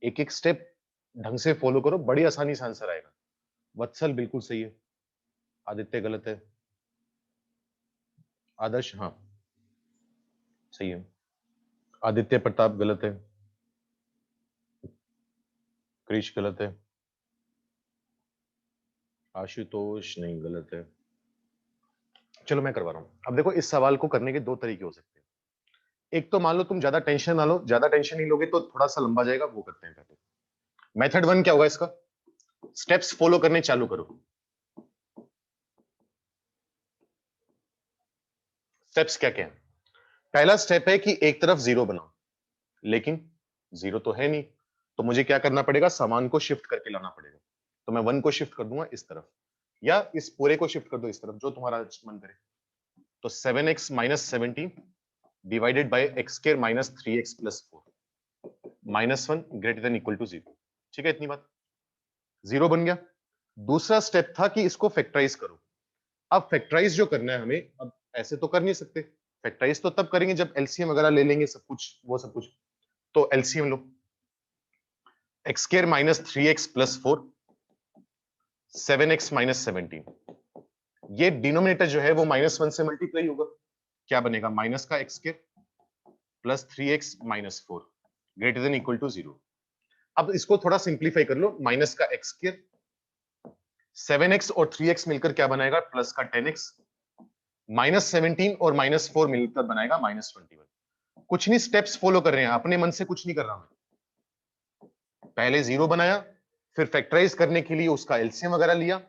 एक एक स्टेप ढंग से फॉलो करो, बड़ी आसानी से आंसर आएगा। वत्सल बिल्कुल सही है, आदित्य गलत है, आदर्श हाँ सही है, आदित्य प्रताप गलत है, क्रिश गलत है, आशुतोष नहीं गलत है। चलो मैं करवा रहा हूं। अब देखो इस सवाल को करने के दो तरीके हो सकते हैं। एक तो मान लो तुम ज्यादा टेंशन ना लो, ज्यादा टेंशन नहीं लोगे तो थोड़ा सा लंबा जाएगा, वो करते हैं पहले। मेथड 1 क्या होगा इसका, स्टेप्स फॉलो करने चालू करो। स्टेप्स क्या क्या है? पहला स्टेप है कि एक तरफ जीरो बनाओ, लेकिन जीरो तो है नहीं, तो मुझे क्या करना पड़ेगा, सामान को शिफ्ट करके लाना पड़ेगा। तो मैं 1 को शिफ्ट कर दूंगा इस तरफ, या इस पूरे को शिफ्ट कर दो इस तरफ, जो तुम्हारा मन करे। तो 7x minus 17 divided by X square minus 3x plus 4 minus 1 greater than equal to 0। ठीक है, इतनी बात, जीरो बन गया। दूसरा स्टेप था कि इसको फैक्टराइज करो। अब फैक्टराइज जो करना है हमें, अब ऐसे तो कर नहीं सकते, फैक्टराइज तो तब करेंगे जब एलसीएम वगैरह ले लेंगे, सब कुछ वो सब कुछ। तो एलसीएम लो, x square minus 3x plus 4 7x minus 17, ये डिनोमिनेटर जो है वो -1 से मल्टीप्लाई होगा, क्या बनेगा, माइनस का X square plus 3x minus 4 greater than equal to 0। अब इसको थोड़ा सिंप्लीफाई कर लो, माइनस का एक्स स्क्वायर 7x और 3x मिलकर क्या बनाएगा, प्लस का 10x माइनस 17 और माइनस 4 मिलकर बनाएगा माइनस 21। कुछ नहीं, स्टेप्स फॉलो कर रहे हैं, अपने मन से कुछ नहीं कर रहा मैं। पहले जीरो बनाया, फिर फैक्टराइज करने के लिए उसका एलसीएम वगैरह लिया।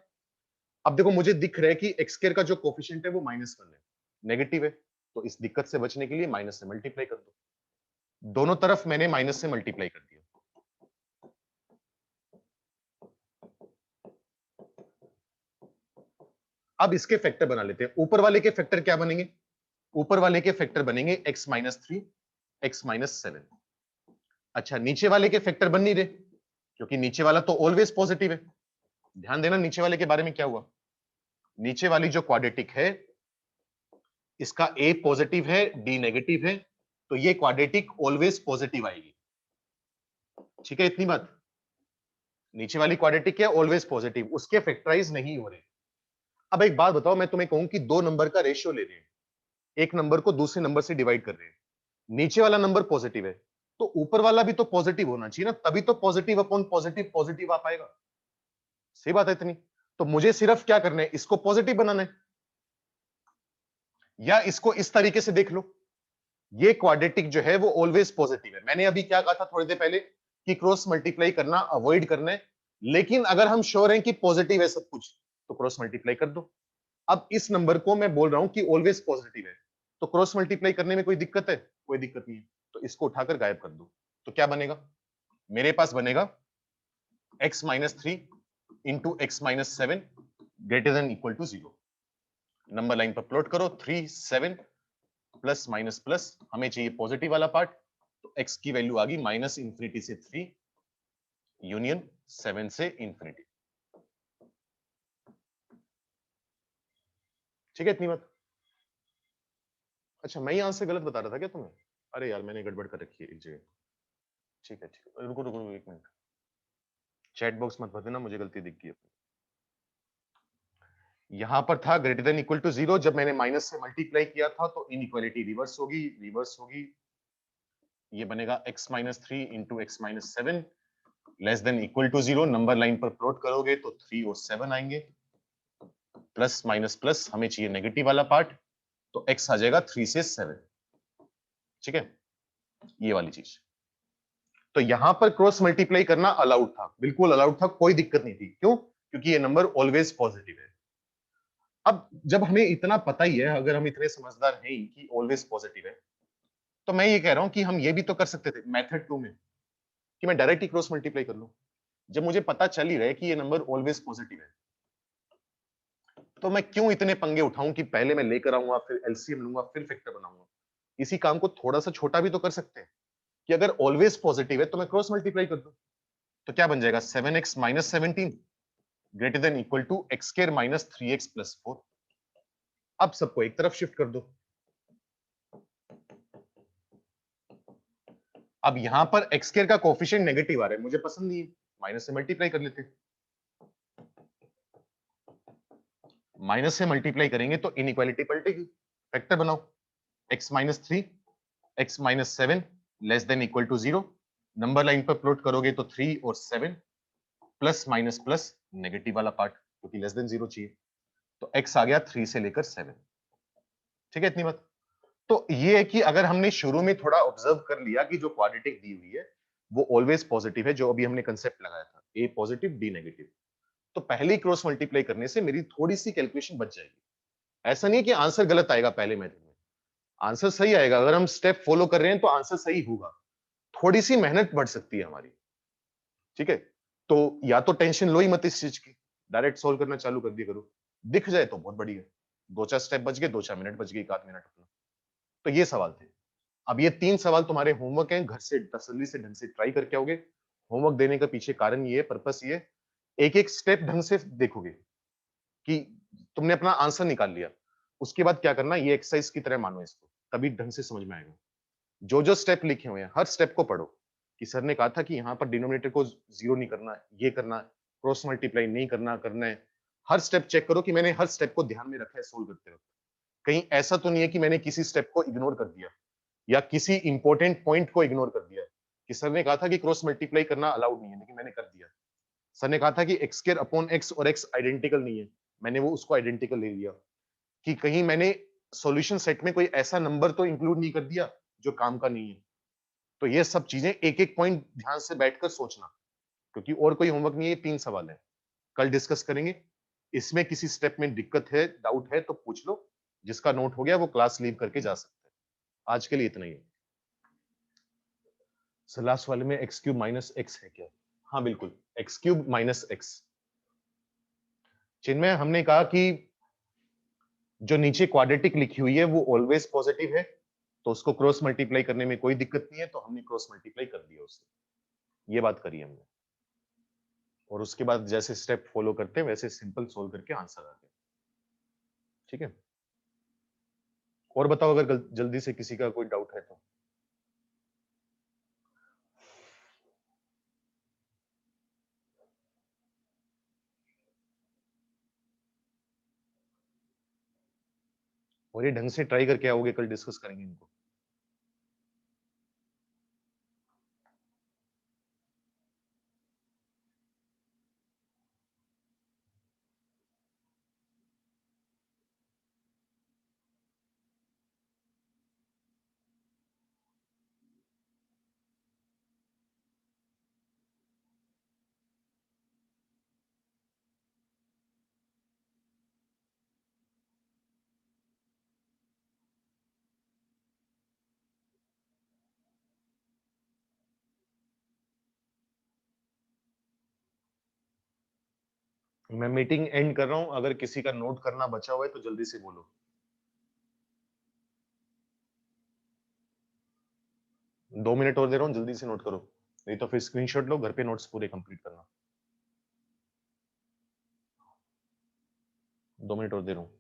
अब देखो मुझे दिख रहा है कि एक्स स्क्वायर का जो कोफिशिएंट है वो -1 है, नेगेटिव है, तो इस दिक्कत से बचने के लिए माइनस से मल्टीप्लाई कर दो। दोनों तरफ मैंने माइनस से मल्टीप्लाई कर दिया। अब इसके फैक्टर बना लेते हैं। ऊपर वाले के फैक्टर क्या बनेंगे, ऊपर वाले के फैक्टर बनेंगे x माइनस 3 x माइनस 7। अच्छा, नीचे वाले के फैक्टर बन नहीं रहे, क्योंकि नीचे वाला तो ऑलवेज पॉजिटिव है। ध्यान देना नीचे वाले के बारे में क्या हुआ, नीचे वाली जो क्वाड्रेटिक है इसका a पॉजिटिव है, d नेगेटिव है, तो ये क्वाड्रेटिक ऑलवेज पॉजिटिव आएगी। ठीक है, इतनी बात। नीचे वाली क्वाड्रेटिक क्या, ऑलवेज पॉजिटिव, उसके फैक्टराइज नहीं हो रहे। अब एक बात बताओ, मैं तुम्हें कहूं कि दो नंबर का रेशियो ले रहे हैं, एक नंबर को दूसरे नंबर से डिवाइड कर रहे हैं, नीचे वाला नंबर पॉजिटिव है, तो ऊपर वाला भी तो पॉजिटिव होना चाहिए ना, तभी तो पॉजिटिव अपॉन पॉजिटिव पॉजिटिव आ पाएगा। सही बात है इतनी। तो मुझे सिर्फ क्या करना है, इसको पॉजिटिव बनाना है, या इसको इस तरीके से देख लो, ये क्वाड्रेटिक जो है वो ऑलवेज पॉजिटिव है। मैंने अभी क्या कहा था थोड़ी देर पहले कि क्रॉस मल्टीप्लाई करना अवॉइड करना है, लेकिन अगर हम श्योर हैं कि पॉजिटिव है सब कुछ तो क्रॉस मल्टीप्लाई कर दो। अब इस नंबर को मैं बोल रहा हूं कि ऑलवेज पॉजिटिव है, तो क्रॉस मल्टीप्लाई करने में कोई दिक्कत है, कोई दिक्कत नहीं है, तो इसको उठाकर गायब कर दो। तो क्या बनेगा, मेरे पास बनेगा x minus 3 into X minus 7 greater than equal to 0। Number line पर प्लॉट करो, 3 7 प्लस माइनस प्लस, हमें चाहिए पॉजिटिव वाला पार्ट, तो x की वैल्यू आ गई माइनस इंफिनिटी से 3 यूनियन 7 से इंफिनिटी। ठीक है, इतनी बात। अच्छा, मैं यहां से गलत बता रहा था क्या तुम्हें, अरे यार मैंने गड़बड़ कर रखी है एक जगह। ठीक है, ठीक है, रुको रुको रुको, एक मिनट, चैट बॉक्स मत भर देना, मुझे गलती दिख गई अपनी। यहां पर था ग्रेटर देन इक्वल टू 0, जब मैंने माइनस से मल्टीप्लाई किया था तो इनइक्वालिटी रिवर्स होगी, रिवर्स होगी, ये बनेगा x minus 3 into X minus 7 less than equal to 0। Number line पर प्लॉट करोगे तो 3 और 7 आएंगे, प्लस माइनस प्लस, हमें चाहिए नेगेटिव वाला पार्ट, तो x आ जाएगा 3 से 7। ठीक है, ये वाली चीज। तो यहां पर क्रॉस मल्टीप्लाई करना अलाउड था, बिल्कुल अलाउड था, कोई दिक्कत नहीं थी। क्यों, क्योंकि ये नंबर ऑलवेज पॉजिटिव है। अब जब हमें इतना पता ही है, अगर हम इतने समझदार हैं ही कि ऑलवेज पॉजिटिव है, तो मैं ये कह रहा हूं कि हम ये भी तो कर सकते थे मेथड 2 में, कि मैं डायरेक्ट ही क्रॉस मल्टीप्लाई कर लूं। जब मुझे पता चल ही रहा है कि ये नंबर ऑलवेज पॉजिटिव है, तो मैं क्यों इतने पंगे उठाऊं कि पहले मैं लेकर आऊंगा, फिर एलसीएम लूंगा, फिर फैक्टर बनाऊंगा। इसी काम को थोड़ा सा छोटा भी तो कर सकते हैं कि अगर ऑलवेज पॉजिटिव है तो मैं क्रॉस मल्टीप्लाई कर दूं। तो क्या बन जाएगा, 7x minus 17 greater than equal to X square minus 3x plus 4। अब सबको एक तरफ शिफ्ट कर दो। अब यहां पर एक्स स्क्वायर का कोफिशिएंट नेगेटिव आ रहा है, मुझे पसंद नहीं है, माइनस से मल्टीप्लाई कर लेते हैं। माइनस से मल्टीप्लाई करेंगे तो इनइक्वालिटी पलटेगी। फैक्टर बनाओ, x minus 3 x minus 7 less than equal to 0। Number line पर प्लॉट करोगे तो 3 और 7 प्लस माइनस प्लस नेगेटिव वाला पार्ट, क्योंकि लेस देन 0 चाहिए। तो x आ गया 3 से लेकर 7। ठीक है इतनी बात। तो ये है कि अगर हमने शुरू में थोड़ा ऑब्जर्व कर लिया कि जो क्वाड्रेटिक दी हुई है वो ऑलवेज पॉजिटिव है, जो अभी हमने कंसेप्ट लगाया था, a पॉजिटिव b नेगेटिव, तो पहले ही क्रॉस मल्टीप्लाई करने से मेरी थोड़ी सी कैलकुलेशन बच जाएगी। ऐसा नहीं है कि आंसर गलत आएगा पहले मेथड में, आंसर सही आएगा। अगर हम स्टेप फॉलो कर रहे हैं तो आंसर सही होगा, थोड़ी सी मेहनत बढ़ सकती है हमारी। ठीक है, तो या तो टेंशन लो ही मत इस चीज की, डायरेक्ट सॉल्व करना चालू कर दिया करो। दिख जाए तो बहुत बढ़िया, दो चार स्टेप बच गए, दो चार मिनट बच गए, एक आध मिनट अपना। तो ये सवाल थे। अब ये 3 सवाल तुम्हारे होमवर्क हैं, घर से तसल्ली से ढंग से ट्राई करके आओगे। होमवर्क देने का पीछे कारण ये है, पर्पस ये, एक एक स्टेप ढंग से देखोगे कि तुमने अपना आंसर निकाल लिया। उसके बाद क्या करना, ये एक्सरसाइज की तरह मानो इसको, तभी ढंग से समझ में आएगा। जो जो स्टेप लिखे हुए हैं हर स्टेप को पढ़ो कि सर ने कहा था कि यहाँ पर डिनोमिनेटर को जीरो नहीं करना है, ये करना है, क्रॉस मल्टीप्लाई नहीं करना, करना है। हर स्टेप चेक करो कि मैंने हर स्टेप को ध्यान में रखा है सोल्व करते वक्त। कहीं ऐसा तो नहीं है कि मैंने किसी स्टेप को इग्नोर कर दिया या किसी इंपॉर्टेंट पॉइंट को इग्नोर कर दिया कि सर ने कहा था कि क्रॉस मल्टीप्लाई करना अलाउड नहीं है लेकिन मैंने कर दिया। सर ने कहा था कि एक्स स्क्वायर अपॉन एक्स और एक्स आइडेंटिकल नहीं है, मैंने वो उसको आइडेंटिकल ले लिया। कि कहीं मैंने सॉल्यूशन सेट में कोई ऐसा नंबर तो इंक्लूड नहीं कर दिया जो काम का नहीं है। तो ये सब चीजें एक एक पॉइंट ध्यान से बैठकर सोचना, क्योंकि और कोई होमवर्क नहीं है, 3 सवाल है, कल डिस्कस करेंगे। इसमें किसी स्टेप में दिक्कत है, डाउट है तो पूछ लो, जिसका नोट हो गया वो क्लास लीव करके जा सकते हैं। आज के लिए इतना ही है। सर लास्ट वाले में एक्स क्यूब माइनस एक्स है क्या? हाँ बिल्कुल, एक्स क्यूब माइनस एक्स। चिन्मय हमने कहा कि जो नीचे क्वाड्रेटिक लिखी हुई है वो ऑलवेज पॉजिटिव है, तो उसको क्रॉस मल्टीप्लाई करने में कोई दिक्कत नहीं है, तो हमने क्रॉस मल्टीप्लाई कर दिया उससे। ये बात करी हमने, और उसके बाद जैसे स्टेप फॉलो करते हैं वैसे सिंपल सोल्व करके आंसर आ गया। ठीक है, और बताओ अगर जल्दी से किसी का कोई डाउट है तो। और ये ढंग से ट्राई करके आओगे, कल डिस्कस करेंगे इनको। मैं मीटिंग एंड कर रहा हूं, अगर किसी का नोट करना बचा हुआ है तो जल्दी से बोलो। 2 मिनट और दे रहा हूं, जल्दी से नोट करो, नहीं तो फिर स्क्रीनशॉट लो, घर पे नोट्स पूरे कंप्लीट करना। 2 मिनट और दे रहा हूं।